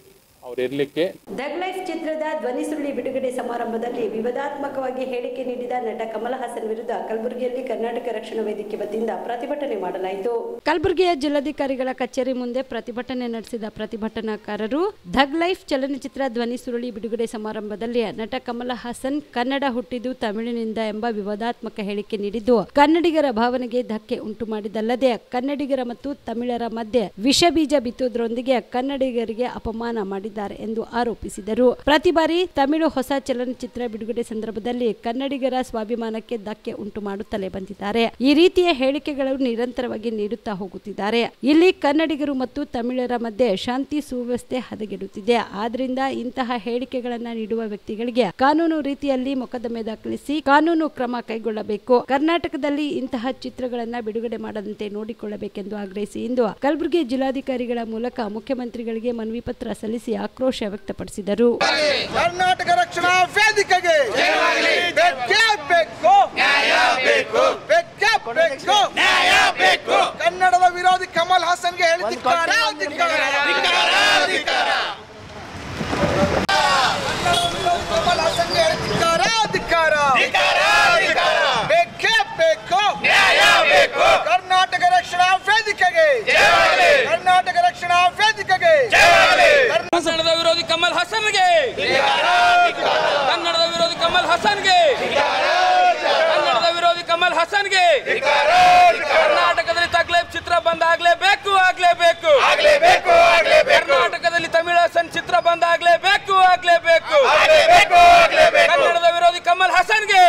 ಅವ್ರು ಇರಲಿಕ್ಕೆ. ಥಗ್ ಲೈಫ್ ಚಿತ್ರದ ಧ್ವನಿ ಸುರುಳಿ ಬಿಡುಗಡೆ ಸಮಾರಂಭದಲ್ಲಿ ವಿವಾದಾತ್ಮಕವಾಗಿ ಹೇಳಿಕೆ ನೀಡಿದ ನಟ ಕಮಲ್ ಹಾಸನ್ ವಿರುದ್ಧ ಕಲಬುರಗಿಯಲ್ಲಿ ಕರ್ನಾಟಕ ರಕ್ಷಣಾ ವೇದಿಕೆ ವತಿಯಿಂದ ಪ್ರತಿಭಟನೆ ಮಾಡಲಾಯಿತು. ಕಲಬುರಗಿಯ ಜಿಲ್ಲಾಧಿಕಾರಿಗಳ ಕಚೇರಿ ಮುಂದೆ ಪ್ರತಿಭಟನೆ ನಡೆಸಿದ ಪ್ರತಿಭಟನಾಕಾರರು ಥಗ್ ಲೈಫ್ ಚಲನಚಿತ್ರ ಧ್ವನಿ ಸುರುಳಿ ಬಿಡುಗಡೆ ಸಮಾರಂಭದಲ್ಲಿ ನಟ ಕಮಲ್ ಹಾಸನ್ ಕನ್ನಡ ಹುಟ್ಟಿದ್ದು ತಮಿಳಿನಿಂದ ಎಂಬ ವಿವಾದಾತ್ಮಕ ಹೇಳಿಕೆ ನೀಡಿದ್ದು ಕನ್ನಡಿಗರ ಭಾವನೆಗೆ ಧಕ್ಕೆ ಉಂಟು ಮಾಡಿದಲ್ಲದೆ ಕನ್ನಡಿಗರ ಮತ್ತು ತಮಿಳರ ಮಧ್ಯೆ ವಿಷಬೀಜ ಬಿತ್ತುವುದರೊಂದಿಗೆ ಕನ್ನಡಿಗರಿಗೆ ಅಪಮಾನ ಮಾಡಿದ್ದಾರೆ ಮಾಡುತ್ತಿದ್ದಾರೆ ಎಂದು ಆರೋಪಿಸಿದರು. ಪ್ರತಿ ಬಾರಿ ತಮಿಳು ಹೊಸ ಚಲನಚಿತ್ರ ಬಿಡುಗಡೆ ಸಂದರ್ಭದಲ್ಲಿ ಕನ್ನಡಿಗರ ಸ್ವಾಭಿಮಾನಕ್ಕೆ ಧಕ್ಕೆ ಉಂಟು ಮಾಡುತ್ತಲೇ ಬಂದಿದ್ದಾರೆ. ಈ ರೀತಿಯ ಹೇಳಿಕೆಗಳನ್ನು ನಿರಂತರವಾಗಿ ನೀಡುತ್ತಾ ಹೋಗುತ್ತಿದ್ದಾರೆ. ಇಲ್ಲಿ ಕನ್ನಡಿಗರು ಮತ್ತು ತಮಿಳರ ಮಧ್ಯೆ ಶಾಂತಿ ಸುವ್ಯವಸ್ಥೆ ಹದಗೆಡುತ್ತಿದೆ. ಆದ್ರಿಂದ ಇಂತಹ ಹೇಳಿಕೆಗಳನ್ನು ನೀಡುವ ವ್ಯಕ್ತಿಗಳಿಗೆ ಕಾನೂನು ರೀತಿಯಲ್ಲಿ ಮೊಕದ್ದಮೆ ದಾಖಲಿಸಿ ಕಾನೂನು ಕ್ರಮ ಕೈಗೊಳ್ಳಬೇಕು. ಕರ್ನಾಟಕದಲ್ಲಿ ಇಂತಹ ಚಿತ್ರಗಳನ್ನು ಬಿಡುಗಡೆ ಮಾಡದಂತೆ ನೋಡಿಕೊಳ್ಳಬೇಕೆಂದು ಆಗ್ರಹಿಸಿ ಇಂದು ಕಲಬುರಗಿ ಜಿಲ್ಲಾಧಿಕಾರಿಗಳ ಮೂಲಕ ಮುಖ್ಯಮಂತ್ರಿಗಳಿಗೆ ಮನವಿ ಪತ್ರ ಸಲ್ಲಿಸಿ ಆಕ್ರೋಶ ವ್ಯಕ್ತಪಡಿಸಿದರು. ಕರ್ನಾಟಕ ರಕ್ಷಣಾ ವೇದಿಕೆಗೆ ಕನ್ನಡದ ವಿರೋಧಿ ಕಮಲ್ ಹಾಸನ್ಗೆ ಹೇಳಿದ್ದಾರೆ. ಕಮಲ್ ಹಾಸನ್ಗೆ ಹೇಳಿದ್ದಾರೆ ಧಿಕ್ಕಾರ. ಬೇಕೇ ಬೇಕು ಕರ್ನಾಟಕ ರಕ್ಷಣಾ ವೇದಿಕೆಗೆ. ಕರ್ನಾಟಕ ರಕ್ಷಣಾ ವೇದಿಕೆಗೆ ಕನ್ನಡದ ವಿರೋಧಿ ಕಮಲ್ ಹಾಸನ್ಗೆ. ಕನ್ನಡದ ವಿರೋಧಿ ಕಮಲ್ ಹಾಸನ್ಗೆ. ಕನ್ನಡದ ವಿರೋಧಿ ಕಮಲ್ ಹಾಸನ್ಗೆ. ಕರ್ನಾಟಕದಲ್ಲಿ ತಗ್ಲೇಬ್ ಚಿತ್ರ ಬಂದ್ ಆಗ್ಲೇಬೇಕು. ಕರ್ನಾಟಕದಲ್ಲಿ ತಮಿಳು ಹಾಸನ್ ಚಿತ್ರ ಬಂದ್ ಆಗ್ಲೇಬೇಕು. ಕನ್ನಡದ ವಿರೋಧಿ ಕಮಲ್ ಹಾಸನ್ಗೆ.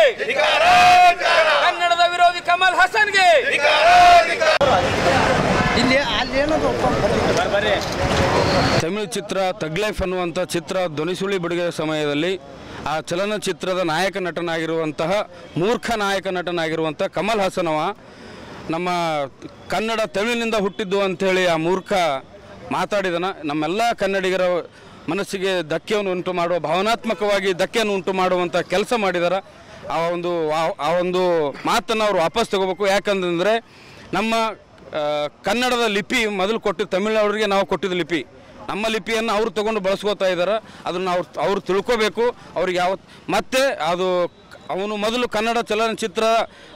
ಕನ್ನಡದ ವಿರೋಧಿ ಕಮಲ್ ಹಾಸನ್ಗೆ. ತಮಿಳು ಚಿತ್ರ ತಗ್ಲೈಫ್ ಅನ್ನುವಂಥ ಚಿತ್ರ ಧ್ವನಿಸುಳಿ ಬಿಡುಗಡೆ ಸಮಯದಲ್ಲಿ ಆ ಚಲನಚಿತ್ರದ ನಾಯಕ ನಟನಾಗಿರುವಂತಹ ಮೂರ್ಖ ನಾಯಕ ನಟನಾಗಿರುವಂಥ ಕಮಲ್ ಹಾಸನ್ ನಮ್ಮ ಕನ್ನಡ ತಮಿಳಿನಿಂದ ಹುಟ್ಟಿದ್ದು ಅಂಥೇಳಿ ಆ ಮೂರ್ಖ ಮಾತಾಡಿದನ. ನಮ್ಮೆಲ್ಲ ಕನ್ನಡಿಗರ ಮನಸ್ಸಿಗೆ ಧಕ್ಕೆಯನ್ನು ಉಂಟು ಮಾಡುವ, ಭಾವನಾತ್ಮಕವಾಗಿ ಧಕ್ಕೆಯನ್ನು ಉಂಟು ಮಾಡುವಂಥ ಕೆಲಸ ಮಾಡಿದ್ದಾರೆ. ಆ ಒಂದು ಮಾತನ್ನು ಅವರು ವಾಪಸ್ ತಗೋಬೇಕು. ಯಾಕಂತಂದರೆ ನಮ್ಮ ಕನ್ನಡದ ಲಿಪಿ ಮೊದಲು ಕೊಟ್ಟಿದ್ದು ತಮಿಳವರಿಗೆ ನಾವು ಕೊಟ್ಟಿದ್ದು ಲಿಪಿ. ನಮ್ಮ ಲಿಪಿಯನ್ನು ಅವರು ತಗೊಂಡು ಬಳಸ್ಕೋತಾ ಇದ್ದಾರೆ. ಅದನ್ನು ಅವ್ರು ತಿಳ್ಕೋಬೇಕು. ಅವ್ರಿಗೆ ಮತ್ತೆ ಅದು ಅವನು ಮೊದಲು ಕನ್ನಡ ಚಲನಚಿತ್ರ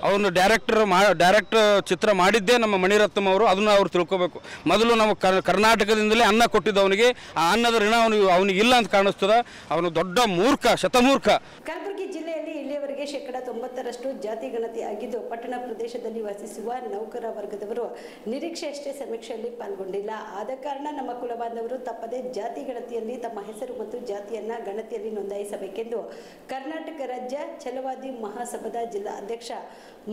ಅವನು ಡೈರೆಕ್ಟ್ ಚಿತ್ರ ಮಾಡಿದ್ದೇ ನಮ್ಮ ಮಣಿರತ್ನಂ ಅವರು. ಅದನ್ನು ಅವ್ರು ತಿಳ್ಕೋಬೇಕು. ಮೊದಲು ನಾವು ಕರ್ನಾಟಕದಿಂದಲೇ ಅನ್ನ ಕೊಟ್ಟಿದ್ದು ಅವನಿಗೆ. ಆ ಅನ್ನದ ಋಣ ಅವನಿಗೆ ಇಲ್ಲ ಅಂತ ಕಾಣಿಸ್ತದ. ಅವನು ದೊಡ್ಡ ಮೂರ್ಖ, ಶತಮೂರ್ಖ. ಕಲಬುರಗಿ ಜಿಲ್ಲೆಯಲ್ಲಿ ಇಲ್ಲಿಯವರೆಗೆ 90% ಜಾತಿ ಗಣತಿ ಆಗಿದ್ದು, ಪಟ್ಟಣ ಪ್ರದೇಶದಲ್ಲಿ ವಾಸಿಸುವ ನೌಕರ ವರ್ಗದವರು ನಿರೀಕ್ಷೆಯಷ್ಟೇ ಸಮೀಕ್ಷೆಯಲ್ಲಿ ಪಾಲ್ಗೊಂಡಿಲ್ಲ. ಆದ ಕಾರಣ ನಮ್ಮ ಕುಲಬಾಂಧವರು ತಪ್ಪದೆ ಜಾತಿ ಗಣತಿಯಲ್ಲಿ ತಮ್ಮ ಹೆಸರು ಮತ್ತು ಜಾತಿಯನ್ನ ಗಣತಿಯಲ್ಲಿ ನೋಂದಾಯಿಸಬೇಕೆಂದು ಕರ್ನಾಟಕ ರಾಜ್ಯ ಛಲವಾದಿ ಮಹಾಸಭಾದ ಜಿಲ್ಲಾ ಅಧ್ಯಕ್ಷ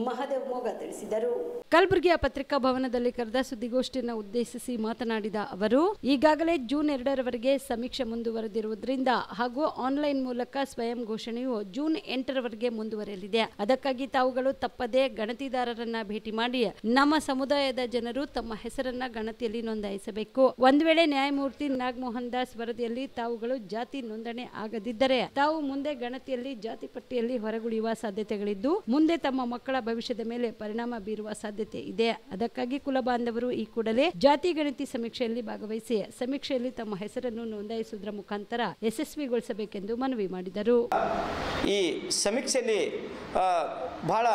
ಮಹಾದೇವ್ ಮೋಗ ತಿಳಿಸಿದರು. ಕಲಬುರಗಿಯ ಪತ್ರಿಕಾ ಭವನದಲ್ಲಿ ಕರೆದ ಸುದ್ದಿಗೋಷ್ಠಿಯನ್ನು ಉದ್ದೇಶಿಸಿ ಮಾತನಾಡಿದ ಅವರು, ಈಗಾಗಲೇ ಜೂನ್ 2ರವರೆಗೆ ಸಮೀಕ್ಷೆ ಮುಂದುವರೆದಿರುವುದರಿಂದ ಹಾಗೂ ಆನ್ಲೈನ್ ಮೂಲಕ ಸ್ವಯಂ ಘೋಷಣೆಯು ಜೂನ್ 8ರವರೆಗೆ ಮುಂದುವರೆಯಲಿದೆ. ಅದಕ್ಕಾಗಿ ತಾವುಗಳು ತಪ್ಪದೆ ಗಣತಿದಾರರನ್ನ ಭೇಟಿ ಮಾಡಿ ನಮ್ಮ ಸಮುದಾಯದ ಜನರು ತಮ್ಮ ಹೆಸರನ್ನ ಗಣತಿಯಲ್ಲಿ ನೋಂದಾಯಿಸಬೇಕು. ಒಂದು ವೇಳೆ ನ್ಯಾಯಮೂರ್ತಿ ನಾಗಮೋಹನ್ ದಾಸ್ ವರದಿಯಲ್ಲಿ ತಾವುಗಳು ಜಾತಿ ನೋಂದಣಿ ಆಗದಿದ್ದರೆ ತಾವು ಮುಂದೆ ಗಣತಿಯಲ್ಲಿ ಜಾತಿ ಪಟ್ಟಿಯಲ್ಲಿ ಹೊರಗುಳಿಯುವ ಸಾಧ್ಯತೆಗಳಿದ್ದು, ಮುಂದೆ ತಮ್ಮ ಮಕ್ಕಳ ಭವಿಷ್ಯದ ಮೇಲೆ ಪರಿಣಾಮ ಬೀರುವ ಸಾಧ್ಯತೆ ಇದೆ. ಅದಕ್ಕಾಗಿ ಕುಲಬಾಂಧವರು ಈ ಕೂಡಲೇ ಜಾತಿ ಗಣತಿ ಸಮೀಕ್ಷೆಯಲ್ಲಿ ಭಾಗವಹಿಸಿ ಸಮೀಕ್ಷೆಯಲ್ಲಿ ತಮ್ಮ ಹೆಸರನ್ನು ನೋಂದಾಯಿಸುವುದರ ಮುಖಾಂತರ ಯಶಸ್ವಿಗೊಳಿಸಬೇಕೆಂದು ಮನವಿ ಮಾಡಿದರು. ಈ ಸಮೀಕ್ಷೆಯಲ್ಲಿ ಬಹಳ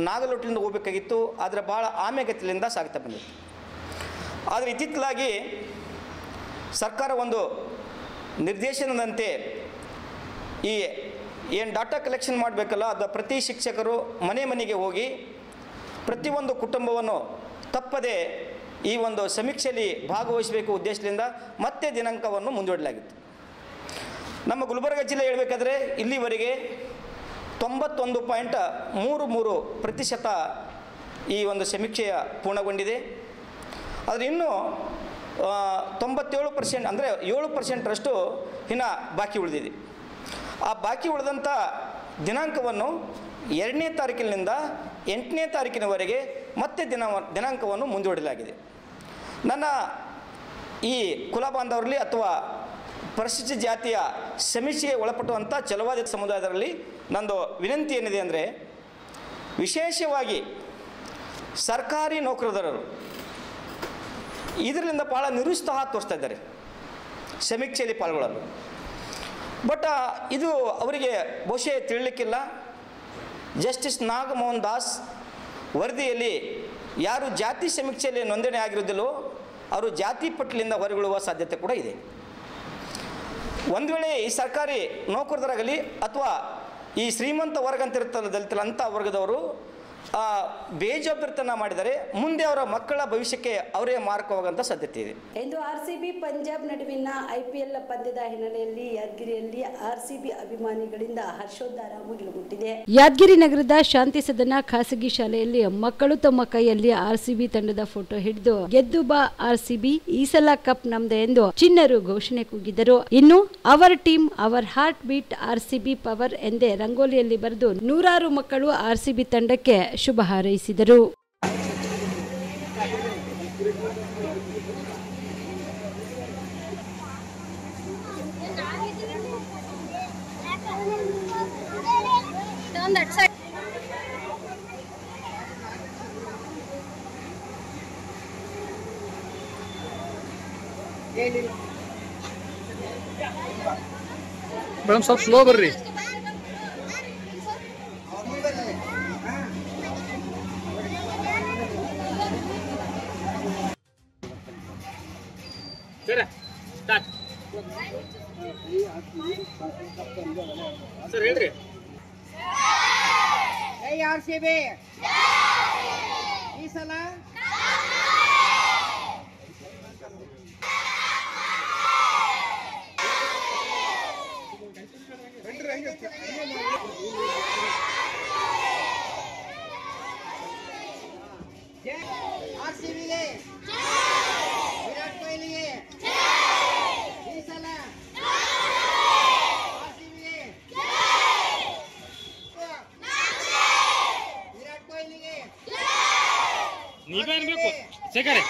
ನಾಗಲೋಟದಿಂದ ಹೋಗಬೇಕಾಗಿತ್ತು. ಆದರೆ ಬಹಳ ಆಮೆಗತಿಯಿಂದ ಸಾಗ್ತಾ ಬಂದಿತ್ತು. ಆದರೆ ಇತ್ತಿತ್ತಲಾಗಿ ಸರ್ಕಾರ ಒಂದು ನಿರ್ದೇಶನದಂತೆ ಈ ಏನು ಡಾಟಾ ಕಲೆಕ್ಷನ್ ಮಾಡಬೇಕಲ್ಲ, ಅದು ಪ್ರತಿ ಶಿಕ್ಷಕರು ಮನೆಗೆ ಹೋಗಿ ಪ್ರತಿಯೊಂದು ಕುಟುಂಬವನ್ನು ತಪ್ಪದೆ ಈ ಒಂದು ಸಮೀಕ್ಷೆಯಲ್ಲಿ ಭಾಗವಹಿಸಬೇಕು ಉದ್ದೇಶದಿಂದ ಮತ್ತೆ ದಿನಾಂಕವನ್ನು ಮುಂದೂಡಲಾಗಿತ್ತು. ನಮ್ಮ ಗುಲ್ಬರ್ಗ ಜಿಲ್ಲೆ ಹೇಳಬೇಕಾದ್ರೆ ಇಲ್ಲಿವರೆಗೆ 91.33% ಈ ಒಂದು ಸಮೀಕ್ಷೆಯ ಪೂರ್ಣಗೊಂಡಿದೆ. ಆದರೆ ಇನ್ನೂ 97% ಅಂದರೆ 7%ರಷ್ಟು ಇನ್ನು ಬಾಕಿ ಉಳಿದಿದೆ. ಆ ಬಾಕಿ ಉಳಿದಂಥ ದಿನಾಂಕವನ್ನು 2ನೇ ತಾರೀಕಿನಿಂದ 8ನೇ ತಾರೀಕಿನವರೆಗೆ ಮತ್ತೆ ದಿನಾಂಕವನ್ನು ಮುಂದೂಡಲಾಗಿದೆ. ನನ್ನ ಈ ಕುಲ ಬಾಂಧವರಲ್ಲಿ ಅಥವಾ ಪರಿಶಿಷ್ಟ ಜಾತಿಯ ಸಮೀಕ್ಷೆಗೆ ಒಳಪಟ್ಟುವಂಥ ಛಲವಾದಿ ಸಮುದಾಯದಲ್ಲಿ ನಂದು ವಿನಂತಿ ಏನಿದೆ ಅಂದರೆ, ವಿಶೇಷವಾಗಿ ಸರ್ಕಾರಿ ನೌಕರದಾರರು ಇದರಿಂದ ಭಾಳ ನಿರುತ್ಸಾಹ ತೋರಿಸ್ತಾ ಇದ್ದಾರೆ ಸಮೀಕ್ಷೆಯಲ್ಲಿ ಪಾಲ್ಗೊಳ್ಳಲು. ಬಟ್ ಇದು ಅವರಿಗೆ ಬಹುಶಃ ತಿಳಿಲಿಕ್ಕಿಲ್ಲ. ಜಸ್ಟಿಸ್ ನಾಗಮೋಹನ್ ದಾಸ್ ವರದಿಯಲ್ಲಿ ಯಾರು ಜಾತಿ ಸಮೀಕ್ಷೆಯಲ್ಲಿ ನೋಂದಣಿ ಆಗಿರೋದಿಲ್ಲೋ ಅವರು ಜಾತಿ ಪಟ್ಟಿಯಿಂದ ಹೊರಗುಳುವ ಸಾಧ್ಯತೆ ಕೂಡ ಇದೆ. ಒಂದು ವೇಳೆ ಈ ಸರ್ಕಾರಿ ನೌಕರರಾಗಲಿ ಅಥವಾ ಈ ಶ್ರೀಮಂತ ವರ್ಗ ಅಂತ ಇರ್ತಲ್ಲ ದಲಿತರ ಅಂಥ ವರ್ಗದವರು ಬೇಜವಾಬ್ದಾರಿತನ ಮಾಡಿದರೆ ಮುಂದೆ ಅವರ ಮಕ್ಕಳ ಭವಿಷ್ಯಕ್ಕೆ ಅವರೇ ಮಾರಕವಾಗುವಂಥ ಸಾಧ್ಯತೆ ಇದೆ. ಇಂದು ಆರ್ಸಿಬಿ ಪಂಜಾಬ್ ನಡುವಿನ ಐಪಿಎಲ್ ಪಂದ್ಯದ ಹಿನ್ನೆಲೆಯಲ್ಲಿ ಯಾದಗಿರಿಯಲ್ಲಿ ಆರ್ಸಿಬಿ ಅಭಿಮಾನಿಗಳಿಂದ ಹರ್ಷೋದ್ಗಾರ ಮುಗಿಲುಮುಟ್ಟಿದೆ. ಯಾದಗಿರಿ ನಗರದ ಶಾಂತಿ ಸದನ ಖಾಸಗಿ ಶಾಲೆಯಲ್ಲಿ ಮಕ್ಕಳು ತಮ್ಮ ಕೈಯಲ್ಲಿ ಆರ್ಸಿಬಿ ತಂಡದ ಫೋಟೋ ಹಿಡಿದು ಗೆದ್ದು ಬಾ ಆರ್ಸಿಬಿ, ಈ ಸಲ ಕಪ್ ನಮ್ದೆ ಎಂದು ಚಿನ್ನರು ಘೋಷಣೆ ಕೂಗಿದರು. ಇನ್ನು our team hour heart beat RCB power ಎಂದೇ ರಂಗೋಲಿಯಲ್ಲಿ ಬರೆದು ನೂರಾರು ಮಕ್ಕಳು ಆರ್ಸಿಬಿ ತಂಡಕ್ಕೆ ಶುಭ ಹಾರೈಸಿದರು. ಮೇಡಮ್ ಸ್ವಲ್ಪ ಸ್ಲೋ ಬರ್ರಿ. ಸರ್ ಹೇಳ್ರಿ. ಆರ್ಸಿಬಿ ಈ ಸಲ ಆರ್ಸಿಬಿಗೆ ವಿರಾಟ್ ಕೊಹ್ಲಿಗೆ ಈ ಸಲ ಆರ್ಸಿಬಿಗೆ ವಿರಾಟ್ ಕೊಹ್ಲಿಗೆ ನೀವೇ ಅನ್ಬೇಕು ಶೇಖರೆ.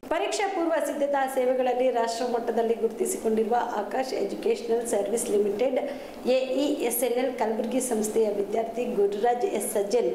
ಪರೀಕ್ಷಾ ಪೂರ್ವ ಸಿದ್ಧತಾ ಸೇವೆಗಳಲ್ಲಿ ರಾಷ್ಟ್ರ ಮಟ್ಟದಲ್ಲಿ ಗುರುತಿಸಿಕೊಂಡಿರುವ Aakash educational service limited AESNL Kalaburagi ಸಂಸ್ಥೆಯ ವಿದ್ಯಾರ್ಥಿ Gururaj S Sajjan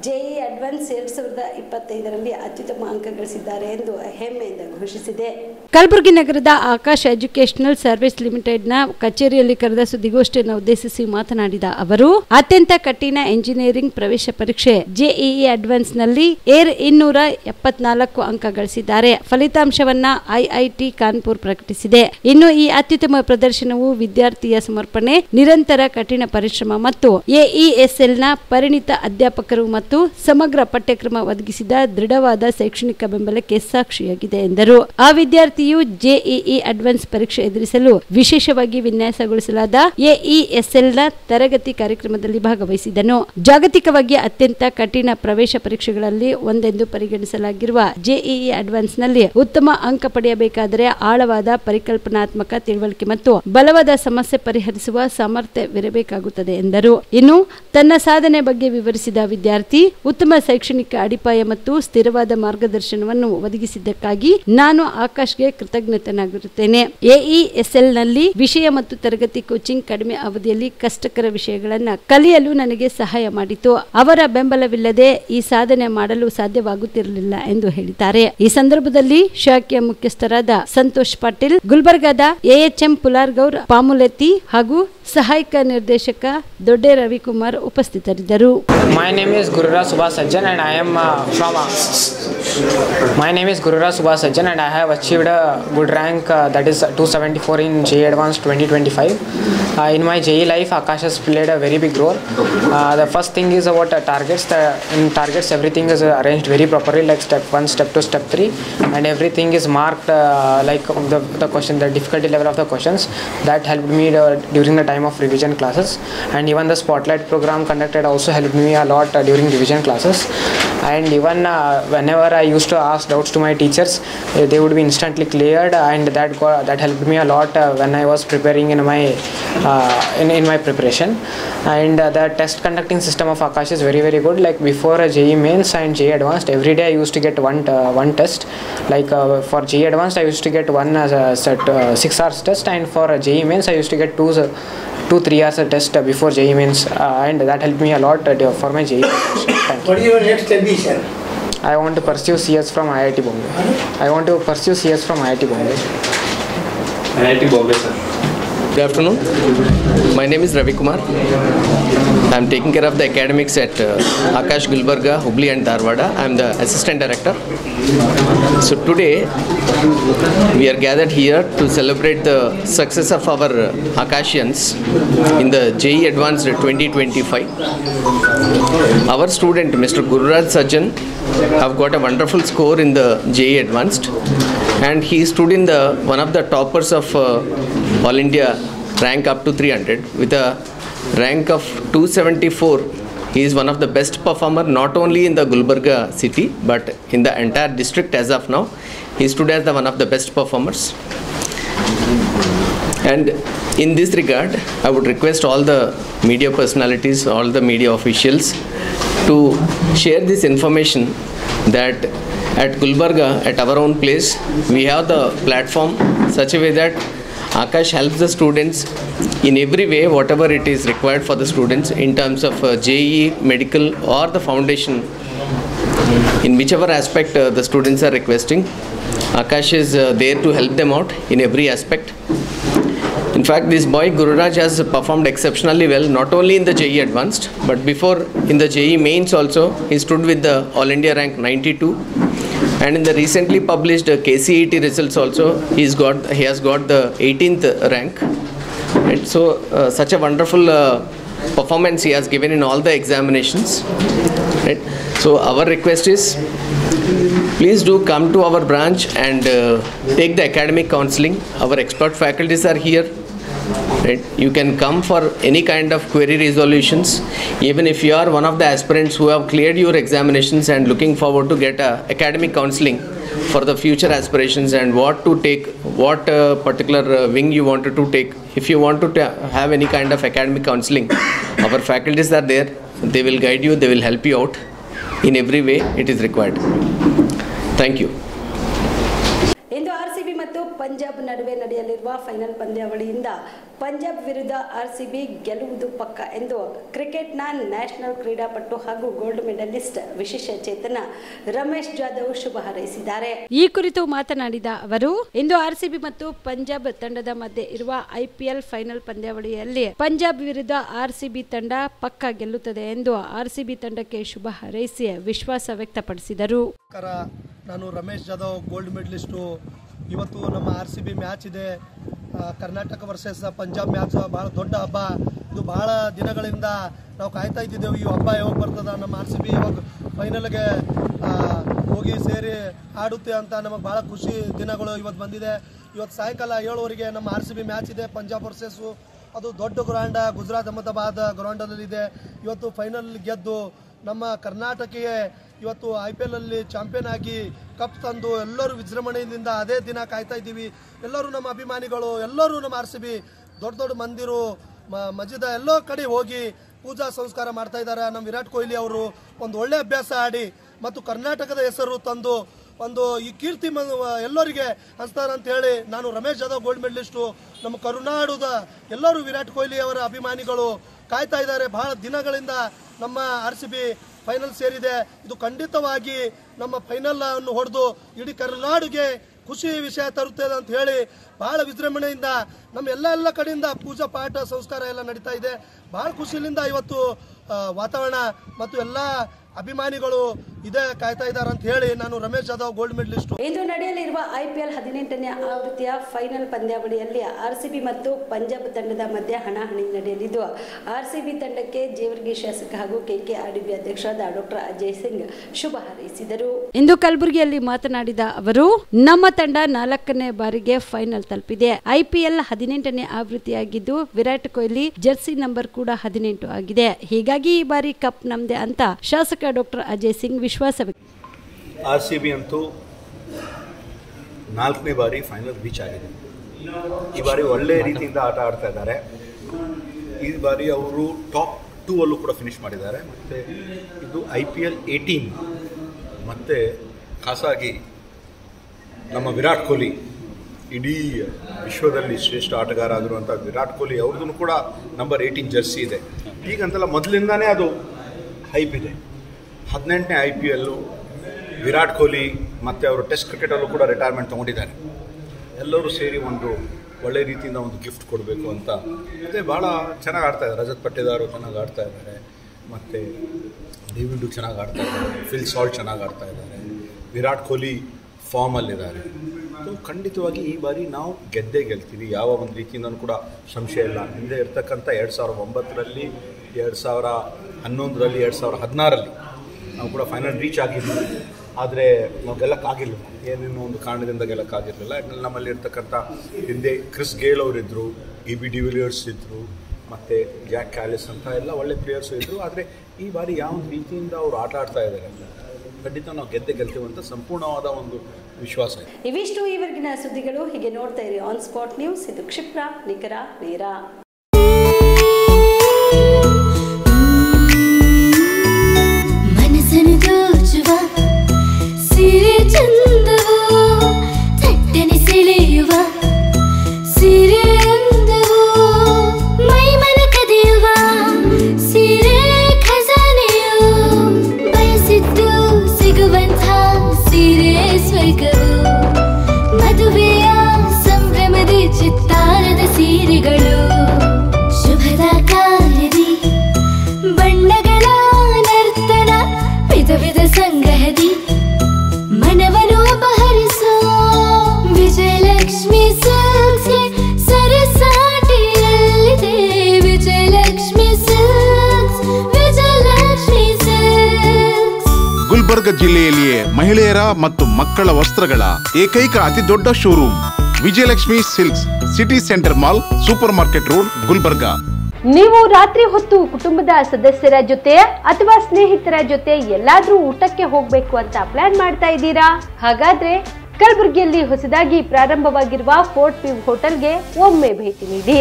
JE advance 2025ರಲ್ಲಿ ಅತ್ಯುತ್ತಮ ಅಂಕ ಗಳಿಸಿದ್ದಾರೆ ಎಂದು ಹೆಮ್ಮೆಯಿಂದ ಘೋಷಿಸಿದೆ. ಕಲಬುರಗಿ ನಗರದ ಆಕಾಶ್ ಎಜುಕೇಷನಲ್ ಸರ್ವಿಸ್ ಲಿಮಿಟೆಡ್ನ ಕಚೇರಿಯಲ್ಲಿ ಕರೆದ ಸುದ್ದಿಗೋಷ್ಠಿಯನ್ನು ಉದ್ದೇಶಿಸಿ ಮಾತನಾಡಿದ ಅವರು, ಅತ್ಯಂತ ಕಠಿಣ ಎಂಜಿನಿಯರಿಂಗ್ ಪ್ರವೇಶ ಪರೀಕ್ಷೆ ಜೆಇಇ ಅಡ್ವಾನ್ಸ್ನಲ್ಲಿ 274 ಅಂಕ ಗಳಿಸಿದ್ದಾರೆ. ಫಲಿತಾಂಶವನ್ನ ಐಐಟಿ ಕಾನ್ಪುರ್ ಪ್ರಕಟಿಸಿದೆ. ಇನ್ನು ಈ ಅತ್ಯುತ್ತಮ ಪ್ರದರ್ಶನವು ವಿದ್ಯಾರ್ಥಿಯ ಸಮರ್ಪಣೆ, ನಿರಂತರ ಕಠಿಣ ಪರಿಶ್ರಮ ಮತ್ತು ಎಇಎಸ್ಎಲ್ನ ಪರಿಣಿತ ಅಧ್ಯಾಪಕರು ಮತ್ತು ಸಮಗ್ರ ಪಠ್ಯಕ್ರಮ ಒದಗಿಸಿದ ದೃಢವಾದ ಶೈಕ್ಷಣಿಕ ಬೆಂಬಲಕ್ಕೆ ಸಾಕ್ಷಿಯಾಗಿದೆ ಎಂದರು. ಆ ವಿದ್ಯಾರ್ಥಿಯು ಜೆಇಇ ಅಡ್ವಾನ್ಸ್ ಪರೀಕ್ಷೆ ಎದುರಿಸಲು ವಿಶೇಷವಾಗಿ ವಿನ್ಯಾಸಗೊಳಿಸಲಾದ ಎಇಎಸ್ಎಲ್ನ ತರಗತಿ ಕಾರ್ಯಕ್ರಮದಲ್ಲಿ ಭಾಗವಹಿಸಿದನು. ಜಾಗತಿಕವಾಗಿ ಅತ್ಯಂತ ಕಠಿಣ ಪ್ರವೇಶ ಪರೀಕ್ಷೆಗಳಲ್ಲಿ ಒಂದೆಂದು ಪರಿಗಣಿಸಲಾಗಿರುವ ಜೆಇಇ ಅಡ್ವಾನ್ಸ್ನಲ್ಲಿ ಉತ್ತಮ ಅಂಕ ಪಡೆಯಬೇಕಾದರೆ ಆಳವಾದ ಪರಿಕಲ್ಪನಾತ್ಮಕ ತಿಳುವಳಿಕೆ ಮತ್ತು ಬಲವಾದ ಸಮಸ್ಯೆ ಪರಿಹರಿಸುವ ಸಾಮರ್ಥ್ಯವಿರಬೇಕಾಗುತ್ತದೆ ಎಂದರು. ಇನ್ನು ತನ್ನ ಸಾಧನೆ ಬಗ್ಗೆ ವಿವರಿಸಿದ ವಿದ್ಯಾರ್ಥಿ, ಉತ್ತಮ ಶೈಕ್ಷಣಿಕ ಅಡಿಪಾಯ ಮತ್ತು ಸ್ಥಿರವಾದ ಮಾರ್ಗದರ್ಶನವನ್ನು ಒದಗಿಸಿದ್ದಕ್ಕಾಗಿ ನಾನು ಆಕಾಶ್ಗೆ ಕೃತಜ್ಞತನಾಗಿರುತ್ತೇನೆ. ಎಇಎಸ್ಎಲ್ನಲ್ಲಿ ವಿಷಯ ಮತ್ತು ತರಗತಿ ಕೋಚಿಂಗ್ ಕಡಿಮೆ ಅವಧಿಯಲ್ಲಿ ಕಷ್ಟಕರ ವಿಷಯಗಳನ್ನು ಕಲಿಯಲು ನನಗೆ ಸಹಾಯ ಮಾಡಿತು. ಅವರ ಬೆಂಬಲವಿಲ್ಲದೆ ಈ ಸಾಧನೆ ಮಾಡಲು ಸಾಧ್ಯವಾಗುತ್ತಿರಲಿಲ್ಲ ಎಂದು ಹೇಳಿದ್ದಾರೆ. ಈ ಸಂದರ್ಭದಲ್ಲಿ ಶಾಖೆಯ ಮುಖ್ಯಸ್ಥರಾದ ಸಂತೋಷ್ ಪಾಟೀಲ್, ಗುಲ್ಬರ್ಗಾದ ಎಎಚ್ಎಂ ಪುಲಾರ್ಗೌರ್ ಪಾಮುಲೆತ್ತಿ ಹಾಗೂ ಸಹಾಯಕ ನಿರ್ದೇಶಕ ದೊಡ್ಡೆ ರವಿಕುಮಾರ್ ಉಪಸ್ಥಿತರಿದ್ದರು. My name is Gururaj Subhash Sajjan and I am from My name is Gururaj Subhash Sajjan and I have achieved a good rank that is 274 in JEE Advanced 2025. In my JEE life, Akash has played a very big role. The first thing is about targets. In targets, everything is arranged very properly, like step 1, step 2, step 3, and everything is marked like the question, the difficulty level of the questions. That helped me during the time time of revision classes, and even the spotlight program conducted also helped me a lot during revision classes. And even whenever I used to ask doubts to my teachers, they would be instantly cleared, and that helped me a lot when I was preparing in my preparation. And the test conducting system of Akash is very, very good. Like before JEE Mains and JEE Advanced, every day I used to get one test. Like for JEE Advanced I used to get one 6 hours test, and for JEE Mains I used to get 2-3 hours test before JEE Mains, and that helped me a lot for my JEE. What is your next ambition? I want to pursue CS from IIT Bombay. IIT Bombay, sir. Good afternoon. My name is Ravi Kumar. I am taking care of the academics at Akash Gulbarga, Hubli and Dharwada. I am the assistant director. So today we are gathered here to celebrate the success of our Akashians in the JEE Advanced 2025. Our student Mr. Gururaj Sajjan have got a wonderful score in the JEE Advanced, and he stood in the one of the toppers of All India rank up to 300 with a rank of 274. He is one of the best performer not only in the Gulbarga city but in the entire district as of now. He stood as one of the best performers. And in this regard, I would request all the media personalities, all the media officials to share this information that at Gulbarga, at our own place, we have the platform such a way that Akash helps the students in every way, whatever it is required for the students in terms of JEE, medical or the foundation. In whichever aspect the students are requesting, Akash is there to help them out in every aspect. In fact, this boy Gururaj has performed exceptionally well, not only in the JEE Advanced, but before in the JEE Mains also, he stood with the All India rank 92. And in the recently published KCET results also, he has got the 18th rank. And so such a wonderful performance he has given in all the examinations. Right? So our request is, please do come to our branch and take the academic counseling. Our expert faculties are here. Right? You can come for any kind of query resolutions. Even if you are one of the aspirants who have cleared your examinations and looking forward to get academic counseling for the future aspirations and what to take, what particular wing you wanted to take. If you want to have any kind of academic counseling, our faculties are there. They will guide you, they will help you out in every way it is required. Thank you. ಇಂದು RCB ಮತ್ತು ಪಂಜಾಬ್ ನಡುವೆ ನಡೆಯಲಿರುವ final ಪಂದ್ಯಾವಳಿಯಿಂದ Punjab ವಿರುದ್ಧ RCB ಗೆಲ್ಲುವುದು ಪಕ್ಕ ಎಂದು ಕ್ರಿಕೆಟ್ನ national ಕ್ರೀಡಾಪಟು ಹಾಗೂ ಗೋಲ್ಡ್ ಮೆಡಲಿಸ್ಟ್ ವಿಶೇಷ ಚೇತನ ರಮೇಶ್ ಜಾಧವ್ ಶುಭ ಹಾರೈಸಿದ್ದಾರೆ. ಈ ಕುರಿತು ಮಾತನಾಡಿದ ಅವರು, ಇಂದು ಆರ್ಸಿಬಿ ಮತ್ತು ಪಂಜಾಬ್ ತಂಡದ ಮಧ್ಯೆ ಇರುವ IPL ಫೈನಲ್ ಪಂದ್ಯಾವಳಿಯಲ್ಲಿ ಪಂಜಾಬ್ ವಿರುದ್ಧ ಆರ್ಸಿಬಿ ತಂಡ ಪಕ್ಕ ಗೆಲ್ಲುತ್ತದೆ ಎಂದು ಆರ್ಸಿಬಿ ತಂಡಕ್ಕೆ ಶುಭ ಹಾರೈಸಿ ವಿಶ್ವಾಸ ವ್ಯಕ್ತಪಡಿಸಿದರು. ನಾನು ರಮೇಶ್ ಜಾಧವ್, ಗೋಲ್ಡ್ ಮೆಡಲಿಸ್ಟು. ಇವತ್ತು ನಮ್ಮ RCB ಮ್ಯಾಚ್ ಇದೆ. ಕರ್ನಾಟಕ ವರ್ಸಸ್ ಪಂಜಾಬ್ ಮ್ಯಾಚ್ ಭಾಳ ದೊಡ್ಡ ಹಬ್ಬ. ಇದು ಭಾಳ ದಿನಗಳಿಂದ ನಾವು ಕಾಯ್ತಾ ಇದ್ದಿದ್ದೆವು, ಈ ಹಬ್ಬ ಯಾವಾಗ ಬರ್ತದ, ನಮ್ಮ RCB ಯಾವಾಗ ಫೈನಲ್ಗೆ ಹೋಗಿ ಸೇರಿ ಆಡುತ್ತೆ ಅಂತ ನಮಗೆ ಭಾಳ ಖುಷಿ ದಿನಗಳು ಇವತ್ತು ಬಂದಿದೆ. ಇವತ್ತು ಸಾಯಂಕಾಲ 7:00 ನಮ್ಮ RCB ಮ್ಯಾಚ್ ಇದೆ ಪಂಜಾಬ್ ವರ್ಸಸ್ಸು. ಅದು ದೊಡ್ಡ ಗ್ರೌಂಡ್, ಗುಜರಾತ್ ಅಹಮದಾಬಾದ್ ಗ್ರೌಂಡಲ್ಲಿದೆ. ಇವತ್ತು ಫೈನಲ್ ಗೆದ್ದು ನಮ್ಮ ಕರ್ನಾಟಕಕ್ಕೆ ಇವತ್ತು IPL ಅಲ್ಲಿ ಚಾಂಪಿಯನ್ ಆಗಿ ಕಪ್ ತಂದು ಎಲ್ಲರೂ ವಿಜೃಂಭಣೆಯಿಂದ ಅದೇ ದಿನ ಕಾಯ್ತಾ ಇದ್ದೀವಿ. ಎಲ್ಲರೂ ನಮ್ಮ ಅಭಿಮಾನಿಗಳು, ಎಲ್ಲರೂ ನಮ್ಮ RCB ದೊಡ್ಡ ದೊಡ್ಡ ಮಂದಿರು, ಮಸ್ಜಿದ ಎಲ್ಲೋ ಕಡೆ ಹೋಗಿ ಪೂಜಾ ಸಂಸ್ಕಾರ ಮಾಡ್ತಾ ಇದ್ದಾರೆ. ನಮ್ಮ ವಿರಾಟ್ ಕೊಹ್ಲಿ ಅವರು ಒಂದು ಒಳ್ಳೆ ಅಭ್ಯಾಸ ಆಡಿ ಮತ್ತು ಕರ್ನಾಟಕದ ಹೆಸರು ತಂದು ಒಂದು ಈ ಕೀರ್ತಿ ಎಲ್ಲರಿಗೆ ಹಂಚ್ತಾರೆ ಅಂತ ಹೇಳಿ, ನಾನು ರಮೇಶ್ ಜಾಧವ್, ಗೋಲ್ಡ್ ಮೆಡಲಿಸ್ಟು, ನಮ್ಮ ಕರುನಾಡುದ ಎಲ್ಲರೂ ವಿರಾಟ್ ಕೊಹ್ಲಿ ಅವರ ಅಭಿಮಾನಿಗಳು ಕಾಯ್ತಾ ಇದ್ದಾರೆ. ಬಹಳ ದಿನಗಳಿಂದ ನಮ್ಮ RCB ಫೈನಲ್ ಸೇರಿದೆ. ಇದು ಖಂಡಿತವಾಗಿ ನಮ್ಮ ಫೈನಲ್ ಅನ್ನು ಹೊಡೆದು ಇಡೀ ಕರುನಾಡಿಗೆ ಖುಷಿ ವಿಷಯ ತರುತ್ತದೆ ಅಂತ ಹೇಳಿ ಬಹಳ ವಿಜೃಂಭಣೆಯಿಂದ ನಮ್ಮ ಎಲ್ಲ ಕಡೆಯಿಂದ ಪೂಜಾ ಪಾಠ ಸಂಸ್ಕಾರ ಎಲ್ಲ ನಡೀತಾ ಇದೆ. ಭಾಳ ಖುಷಿಯಿಂದ ಇವತ್ತು ವಾತಾವರಣ ಮತ್ತು ಎಲ್ಲ ಅಭಿಮಾನಿಗಳು ಇದೇ ಕಾಯ್ತಾ ಇದ್ದಾರೆ ಅಂತ ಹೇಳಿ ನಾನು ರಮೇಶ್ ಜಾಧವ್ ಗೋಲ್ಡ್ ಮೆಡಲಿಸ್ಟ್. ಇಂದು ನಡೆಯಲಿರುವ IPL 18ನೇ ಆವೃತ್ತಿಯ ಫೈನಲ್ ಪಂದ್ಯಾವಳಿಯಲ್ಲಿ RCB ಮತ್ತು ಪಂಜಾಬ್ ತಂಡದ ಮಧ್ಯೆ ಹಣಾಹಣಿ ನಡೆಯಲಿದ್ದು RCB ತಂಡಕ್ಕೆ ಜೇವರ್ಗಿ ಶಾಸಕ ಹಾಗೂ KKRDB ಅಧ್ಯಕ್ಷರಾದ ಡಾಕ್ಟರ್ ಅಜಯ್ ಸಿಂಗ್ ಶುಭ ಹಾರೈಸಿದರು. ಇಂದು ಕಲಬುರಗಿಯಲ್ಲಿ ಮಾತನಾಡಿದ ಅವರು, ನಮ್ಮ ತಂಡ 4ನೇ ಬಾರಿಗೆ ಫೈನಲ್ ತಲುಪಿದೆ. IPL 18ನೇ ಆವೃತ್ತಿಯಾಗಿದ್ದು ವಿರಾಟ್ ಕೊಹ್ಲಿ ಜರ್ಸಿ ನಂಬರ್ ಕೂಡ 18 ಆಗಿದೆ. ಹೀಗಾಗಿ ಈ ಬಾರಿ ಕಪ್ ನಮ್ದೆ ಅಂತ ಶಾಸಕ ಡಾಕ್ಟರ್ ಅಜಯ್ ಸಿಂಗ್ ವಿಶ್ವಾಸ ವ್ಯಕ್ತ. RCB ಅಂತೂ 4ನೇ ಬಾರಿ ಫೈನಲ್ ರೀಚ್ ಆಗಿದೆ. ಈ ಬಾರಿ ಒಳ್ಳೆ ರೀತಿಯಿಂದ ಆಟ ಆಡ್ತಾ ಇದ್ದಾರೆ. ಈ ಬಾರಿ ಅವರು ಟಾಪ್ 2 ಅಲ್ಲೂ ಕೂಡ ಫಿನಿಶ್ ಮಾಡಿದ್ದಾರೆ. ಮತ್ತು ಇದು IPL 18 ಮತ್ತು ಖಾಸಾಗಿ ನಮ್ಮ ವಿರಾಟ್ ಕೊಹ್ಲಿ, ಇಡೀ ವಿಶ್ವದಲ್ಲಿ ಶ್ರೇಷ್ಠ ಆಟಗಾರ ಆಗಿರುವಂಥ ವಿರಾಟ್ ಕೊಹ್ಲಿ ಅವ್ರದ್ದು ಕೂಡ ನಂಬರ್ 18 ಜರ್ಸಿ ಇದೆ. ಈಗಂತಲ್ಲ ಮೊದಲಿಂದಾನೇ ಅದು ಹೈಪ್ ಇದೆ. 18ನೇ IPL ವಿರಾಟ್ ಕೊಹ್ಲಿ ಮತ್ತು ಅವರು ಟೆಸ್ಟ್ ಕ್ರಿಕೆಟಲ್ಲೂ ಕೂಡ ರಿಟೈರ್ಮೆಂಟ್ ತೊಗೊಂಡಿದ್ದಾರೆ. ಎಲ್ಲರೂ ಸೇರಿ ಒಂದು ಒಳ್ಳೆ ರೀತಿಯಿಂದ ಒಂದು ಗಿಫ್ಟ್ ಕೊಡಬೇಕು ಅಂತ. ಮತ್ತು ಭಾಳ ಚೆನ್ನಾಗಿ ಆಡ್ತಾ ಇದ್ದಾರೆ. ರಜತ್ ಪಟ್ಟಿದಾರು ಚೆನ್ನಾಗಿ ಆಡ್ತಾ ಇದ್ದಾರೆ, ಮತ್ತು ಡೇವಿಡ್ ಚೆನ್ನಾಗಿ ಆಡ್ತಾ ಇದ್ದಾರೆ, ಫಿಲ್ ಸಾಲ್ಟ್ ಚೆನ್ನಾಗಿ ಆಡ್ತಾ ಇದ್ದಾರೆ, ವಿರಾಟ್ ಕೊಹ್ಲಿ ಫಾರ್ಮಲ್ಲಿದ್ದಾರೆ. ಖಂಡಿತವಾಗಿ ಈ ಬಾರಿ ನಾವು ಗೆಲ್ತೀವಿ, ಯಾವ ಒಂದು ರೀತಿಯಿಂದನೂ ಕೂಡ ಸಂಶಯ ಇಲ್ಲ. ಹಿಂದೆ ಇರ್ತಕ್ಕಂಥ 2009ರಲ್ಲಿ, 2011ರಲ್ಲಿ, 2016ರಲ್ಲಿ ನಾವು ಕೂಡ ಫೈನಲ್ ರೀಚ್ ಆಗಿದ್ವಿ. ಆದರೆ ನಾವು ಗೆಲ್ಲಕ್ಕಾಗಿಲ್ಲ, ಏನೇನೋ ಒಂದು ಕಾರಣದಿಂದ ಗೆಲ್ಲಕ್ಕಾಗಿರಲಿಲ್ಲ. ಯಾಕಂದರೆ ನಮ್ಮಲ್ಲಿ ಇರ್ತಕ್ಕಂಥ ಹಿಂದೆ ಕ್ರಿಸ್ ಗೇಲ್ ಅವರಿದ್ದರು, AB ಡಿವಿಲಿಯರ್ಸ್ ಇದ್ದರು, ಮತ್ತು ಜಾಕ್ ಕ್ಯಾಲಿಸ್ ಅಂತ ಎಲ್ಲ ಒಳ್ಳೆ ಪ್ಲೇಯರ್ಸು ಇದ್ದರು. ಆದರೆ ಈ ಬಾರಿ ಯಾವ ರೀತಿಯಿಂದ ಅವರು ಆಟ ಆಡ್ತಾ ಇದ್ದಾರೆ, ಖಂಡಿತ ನಾವು ಗೆಲ್ತೀವಿ ಅಂತ ಸಂಪೂರ್ಣವಾದ ಒಂದು ವಿಶ್ವಾಸ ಇದೆ. ಇವಿಷ್ಟು ಈವರೆಗಿನ ಸುದ್ದಿಗಳು. ಹೀಗೆ ನೋಡ್ತಾ ಇರಿ ಆನ್ ಸ್ಪಾಟ್ ನ್ಯೂಸ್. ಇದು ಕ್ಷಿಪ್ರ, ನಿಖರ, ನೇರ. ಮನಸ್ಸನ್ನು ದೋಚುವ ಸಿರೆ ಚಂದವೋ, ಚಟ್ಟನೆ ಸೆಳೆಯುವ ಸಿರೆ ಅಂದವೋ, ಮೈಮನ ಕದಿಯುವ ಸಿರೆ ಖಜಾನೆಯೋ, ಬಯಸಿದ್ದು ಸಿಗುವಂಥ ಸಿರೆ ಸ್ವರ್ಗವೋ, ಮದುವೆಯ ಸಂಭ್ರಮದ ಚಿತ್ತಾರದ ಸೀರೆಗಳು, ಶುಭದ ಕಾರ್ಯದಿ ಬಣ್ಣಗಳ ನರ್ತನ, ವಿಧ ವಿಧ ಸಂಗ್ರಹದಿ ಮನವನ್ನು ಅಪಹರಿಸೋ ವಿಜಯಲಕ್ಷ್ಮಿ ಸಿಲ್ಕ್ಸ್ಗೆ ಸರಸಾಟಿಯಲ್ಲಿದೆ. Vijayalakshmi silks, Vijayalakshmi silks. ಗುಲ್ಬರ್ಗ ಜಿಲ್ಲೆಯಲ್ಲಿಯೇ ಮಹಿಳೆಯರ ಮತ್ತು ಮಕ್ಕಳ ವಸ್ತ್ರಗಳ ಏಕೈಕ ಅತಿ ದೊಡ್ಡ showroom Vijayalakshmi silks, city centre mall, supermarket road, Gulbarga. ನೀವು ರಾತ್ರಿ ಹೊತ್ತು ಕುಟುಂಬದ ಸದಸ್ಯರ ಜೊತೆ ಅಥವಾ ಸ್ನೇಹಿತರ ಜೊತೆ ಎಲ್ಲಾದ್ರೂ ಊಟಕ್ಕೆ ಹೋಗ್ಬೇಕು ಅಂತ ಪ್ಲಾನ್ ಮಾಡ್ತಾ ಇದ್ದೀರಾ? ಹಾಗಾದ್ರೆ ಕಲಬುರಗಿಯಲ್ಲಿ ಹೊಸದಾಗಿ ಪ್ರಾರಂಭವಾಗಿರುವ ಫೋರ್ಟ್ ವ್ಯೂ ಹೋಟೆಲ್ಗೆ ಒಮ್ಮೆ ಭೇಟಿ ನೀಡಿ.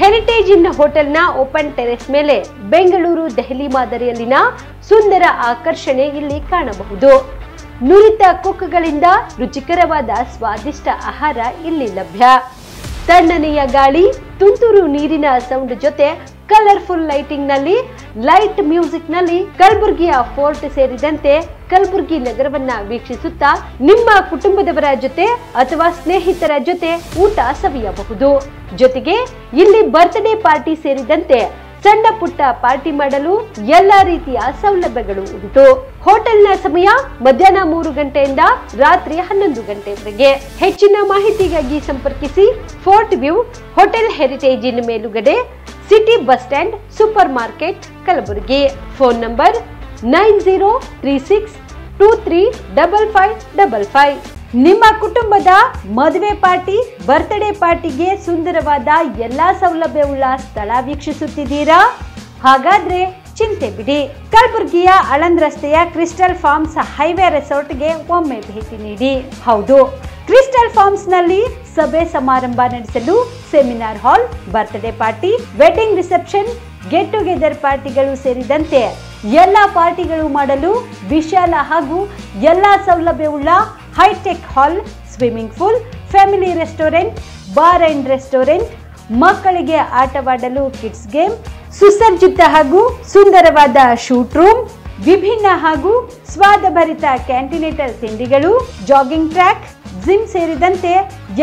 ಹೆರಿಟೇಜ್ ಇನ್ ಹೋಟೆಲ್ನ ಓಪನ್ ಟೆರೆಸ್ ಮೇಲೆ ಬೆಂಗಳೂರು, ದೆಹಲಿ ಮಾದರಿಯಲ್ಲಿನ ಸುಂದರ ಆಕರ್ಷಣೆ ಇಲ್ಲಿ ಕಾಣಬಹುದು. ನುರಿತ ಕುಕ್ಗಳಿಂದ ರುಚಿಕರವಾದ ಸ್ವಾದಿಷ್ಟ ಆಹಾರ ಇಲ್ಲಿ ಲಭ್ಯ. ತಣ್ಣನೆಯ ಗಾಳಿ, ತುಂತುರು ನೀರಿನ ಸೌಂಡ್ ಜೊತೆ ಕಲರ್ಫುಲ್ ಲೈಟಿಂಗ್ ನಲ್ಲಿ, ಲೈಟ್ ಮ್ಯೂಸಿಕ್ ನಲ್ಲಿ ಕಲಬುರಗಿಯ ಫೋರ್ಟ್ ಸೇರಿದಂತೆ ಕಲಬುರಗಿ ನಗರವನ್ನ ವೀಕ್ಷಿಸುತ್ತಾ ನಿಮ್ಮ ಕುಟುಂಬದವರ ಜೊತೆ ಅಥವಾ ಸ್ನೇಹಿತರ ಜೊತೆ ಊಟ ಸವಿಯಬಹುದು. ಜೊತೆಗೆ ಇಲ್ಲಿ ಬರ್ತ್ಡೇ ಪಾರ್ಟಿ ಸೇರಿದಂತೆ ಸಣ್ಣ ಪುಟ್ಟ ಪಾರ್ಟಿ ಮಾಡಲು ಎಲ್ಲಾ ರೀತಿಯ ಸೌಲಭ್ಯಗಳು ಉಂಟು. ಹೋಟೆಲ್ನ ಸಮಯ ಮಧ್ಯಾಹ್ನ 3 ಗಂಟೆಯಿಂದ ರಾತ್ರಿ 11 ಗಂಟೆವರೆಗೆ. ಹೆಚ್ಚಿನ ಮಾಹಿತಿಗಾಗಿ ಸಂಪರ್ಕಿಸಿ ಫೋರ್ಟ್ ವ್ಯೂ ಹೋಟೆಲ್, ಹೆರಿಟೇಜ್ ಇನ್ ಮೇಲುಗಡೆ, city bus stand, supermarket, Kalaburagi. Phone number 9036235555. ನಿಮ್ಮ ಕುಟುಂಬದ ಮದುವೆ ಪಾರ್ಟಿ, ಬರ್ತ್ಡೇ ಪಾರ್ಟಿಗೆ ಸುಂದರವಾದ ಎಲ್ಲಾ ಸೌಲಭ್ಯವುಳ್ಳ ಸ್ಥಳ ವೀಕ್ಷಿಸುತ್ತಿದ್ದೀರಾ? ಹಾಗಾದ್ರೆ ಚಿಂತೆ ಬಿಡಿ. ಕಲಬುರಗಿಯ ಆಳಂದ್ ರಸ್ತೆಯ ಕ್ರಿಸ್ಟಲ್ ಫಾರ್ಮ್ಸ್ ಹೈವೇ ರೆಸಾರ್ಟ್ಗೆ ಒಮ್ಮೆ ಭೇಟಿ ನೀಡಿ. ಹೌದು, ಕ್ರಿಸ್ಟಲ್ ಫಾರ್ಮ್ಸ್ ನಲ್ಲಿ ಸಭೆ ಸಮಾರಂಭ ನಡೆಸಲು seminar hall, birthday party, wedding reception, get together ಪಾರ್ಟಿಗಳು ಸೇರಿದಂತೆ ಎಲ್ಲ ಪಾರ್ಟಿಗಳು ಮಾಡಲು ವಿಶಾಲ ಹಾಗೂ ಎಲ್ಲ ಸೌಲಭ್ಯವುಳ್ಳ high tech hall, swimming pool, family restaurant, bar and restaurant, ಮಕ್ಕಳಿಗೆ ಆಟವಾಡಲು ಕಿಡ್ಸ್ ಗೇಮ್, ಸುಸಜ್ಜಿತ ಹಾಗೂ ಸುಂದರವಾದ ಶೂಟ್ ರೂಮ್, ವಿಭಿನ್ನ ಹಾಗೂ ಸ್ವಾದಭರಿತ ಕ್ಯಾಂಟಿನೇಟರ್ ತಿಂಡಿಗಳು, ಜಾಗಿಂಗ್ ಟ್ರ್ಯಾಕ್, ಜಿಮ್ ಸೇರಿದಂತೆ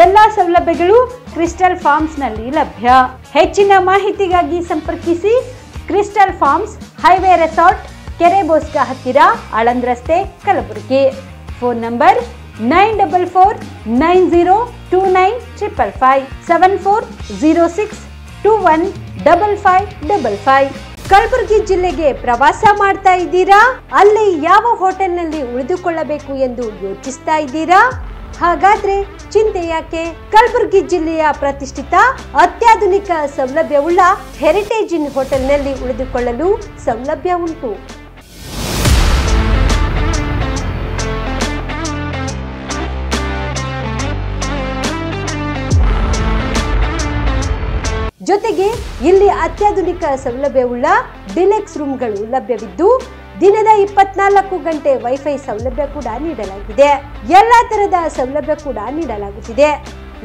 ಎಲ್ಲಾ ಸೌಲಭ್ಯಗಳು ಕ್ರಿಸ್ಟಲ್ ಫಾರ್ಮ್ಸ್ ನಲ್ಲಿ ಲಭ್ಯ. ಹೆಚ್ಚಿನ ಮಾಹಿತಿಗಾಗಿ ಸಂಪರ್ಕಿಸಿ ಕ್ರಿಸ್ಟಲ್ ಫಾರ್ಮ್ಸ್, ಹೈವೇ ರೆಸಾರ್ಟ್, ಕೆರೆ ಬೋಸ್ಗ ಹತ್ತಿರ, ಆಳಂದ್ ರಸ್ತೆ, ಕಲಬುರಗಿ. Phone number 9490295555 7406215555. ಕಲಬುರಗಿ ಜಿಲ್ಲೆಗೆ ಪ್ರವಾಸ ಮಾಡ್ತಾ ಇದ್ದೀರಾ? ಅಲ್ಲಿ ಯಾವ ಹೋಟೆಲ್ನಲ್ಲಿ ಉಳಿದುಕೊಳ್ಳಬೇಕು ಎಂದು ಯೋಚಿಸ್ತಾ ಇದ್ದೀರಾ? ಹಾಗಾದ್ರೆ ಚಿಂತೆ ಯಾಕೆ? ಕಲಬುರಗಿ ಜಿಲ್ಲೆಯ ಪ್ರತಿಷ್ಠಿತ ಅತ್ಯಾಧುನಿಕ ಸೌಲಭ್ಯವುಳ್ಳ ಹೆರಿಟೇಜ್ ಇನ್ ಹೋಟೆಲ್ನಲ್ಲಿ ಉಳಿದುಕೊಳ್ಳಲು ಸೌಲಭ್ಯ ಉಂಟು. ಜೊತೆಗೆ ಇಲ್ಲಿ ಅತ್ಯಾಧುನಿಕ ಸೌಲಭ್ಯವುಳ್ಳ ಡಿಲೆಕ್ಸ್ ರೂಮ್ಗಳು ಲಭ್ಯವಿದ್ದು ದಿನದ 24 ಗಂಟೆ ವೈಫೈ ಸೌಲಭ್ಯ ಕೂಡ ನೀಡಲಾಗಿದೆ. ಎಲ್ಲಾ ತರಹದ ಸೌಲಭ್ಯ ಕೂಡ ನೀಡಲಾಗುತ್ತಿದೆ.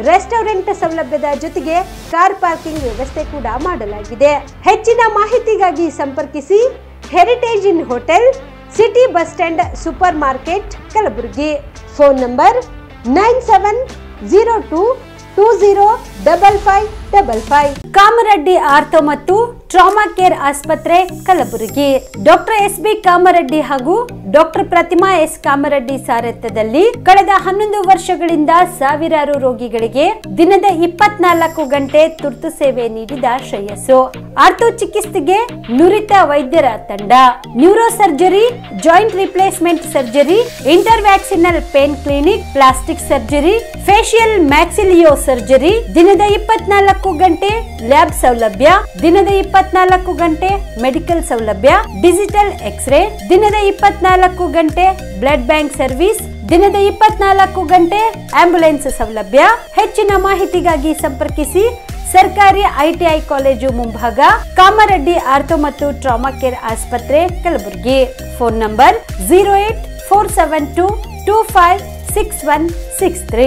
ರೆಸ್ಟೋರೆಂಟ್ ಸೌಲಭ್ಯದ ಜೊತೆಗೆ ಕಾರ್ ಪಾರ್ಕಿಂಗ್ ವ್ಯವಸ್ಥೆ ಕೂಡ ಮಾಡಲಾಗಿದೆ. ಹೆಚ್ಚಿನ ಮಾಹಿತಿಗಾಗಿ ಸಂಪರ್ಕಿಸಿ heritage inn hotel, city bus stand, supermarket, Kalaburagi. Phone number 9702205555. Kamareddy ortho ಮತ್ತು ಟ್ರಾಮಾ ಕೇರ್ ಆಸ್ಪತ್ರೆ, Kalaburagi. Doctor S B Kamareddy ಹಾಗೂ ಡಾಕ್ಟರ್ ಪ್ರತಿಮಾ ಎಸ್ ಕಾಮರೆಡ್ಡಿ ಸಾರಥ್ಯದಲ್ಲಿ ಕಳೆದ 11 ವರ್ಷಗಳಿಂದ ಸಾವಿರಾರು ರೋಗಿಗಳಿಗೆ ದಿನದ 24 ಗಂಟೆ ತುರ್ತು ಸೇವೆ ನೀಡಿದ ಶ್ರೇಯಸ್ಸು. ಆರ್ಥೋ ಚಿಕಿತ್ಸೆಗೆ ನುರಿತ ವೈದ್ಯರ ತಂಡ, neuro surgery, joint replacement surgery, interventional pain clinic, plastic surgery, facial maxillo surgery, ದಿನದ 24 ಗಂಟೆ ಲ್ಯಾಬ್ ಸೌಲಭ್ಯ, ದಿನದ 24 ಗಂಟೆ ಮೆಡಿಕಲ್ ಸೌಲಭ್ಯ, ಡಿಜಿಟಲ್ ಎಕ್ಸ್ರೇ, ದಿನದ 24 ಗಂಟೆ ಬ್ಲಡ್ ಬ್ಯಾಂಕ್ ಸರ್ವಿಸ್, ದಿನದ 24 ಗಂಟೆ ಆಂಬ್ಯುಲೆನ್ಸ್ ಸೌಲಭ್ಯ. ಹೆಚ್ಚಿನ ಮಾಹಿತಿಗಾಗಿ ಸಂಪರ್ಕಿಸಿ ಸರ್ಕಾರಿ ITI ಕಾಲೇಜು ಮುಂಭಾಗ, ಕಾಮರೆಡ್ಡಿ ಆರ್ಥೋ ಮತ್ತು ಟ್ರಾಮಾ ಕೇರ್ ಆಸ್ಪತ್ರೆ, ಕಲಬುರಗಿ. Phone number 08472256163.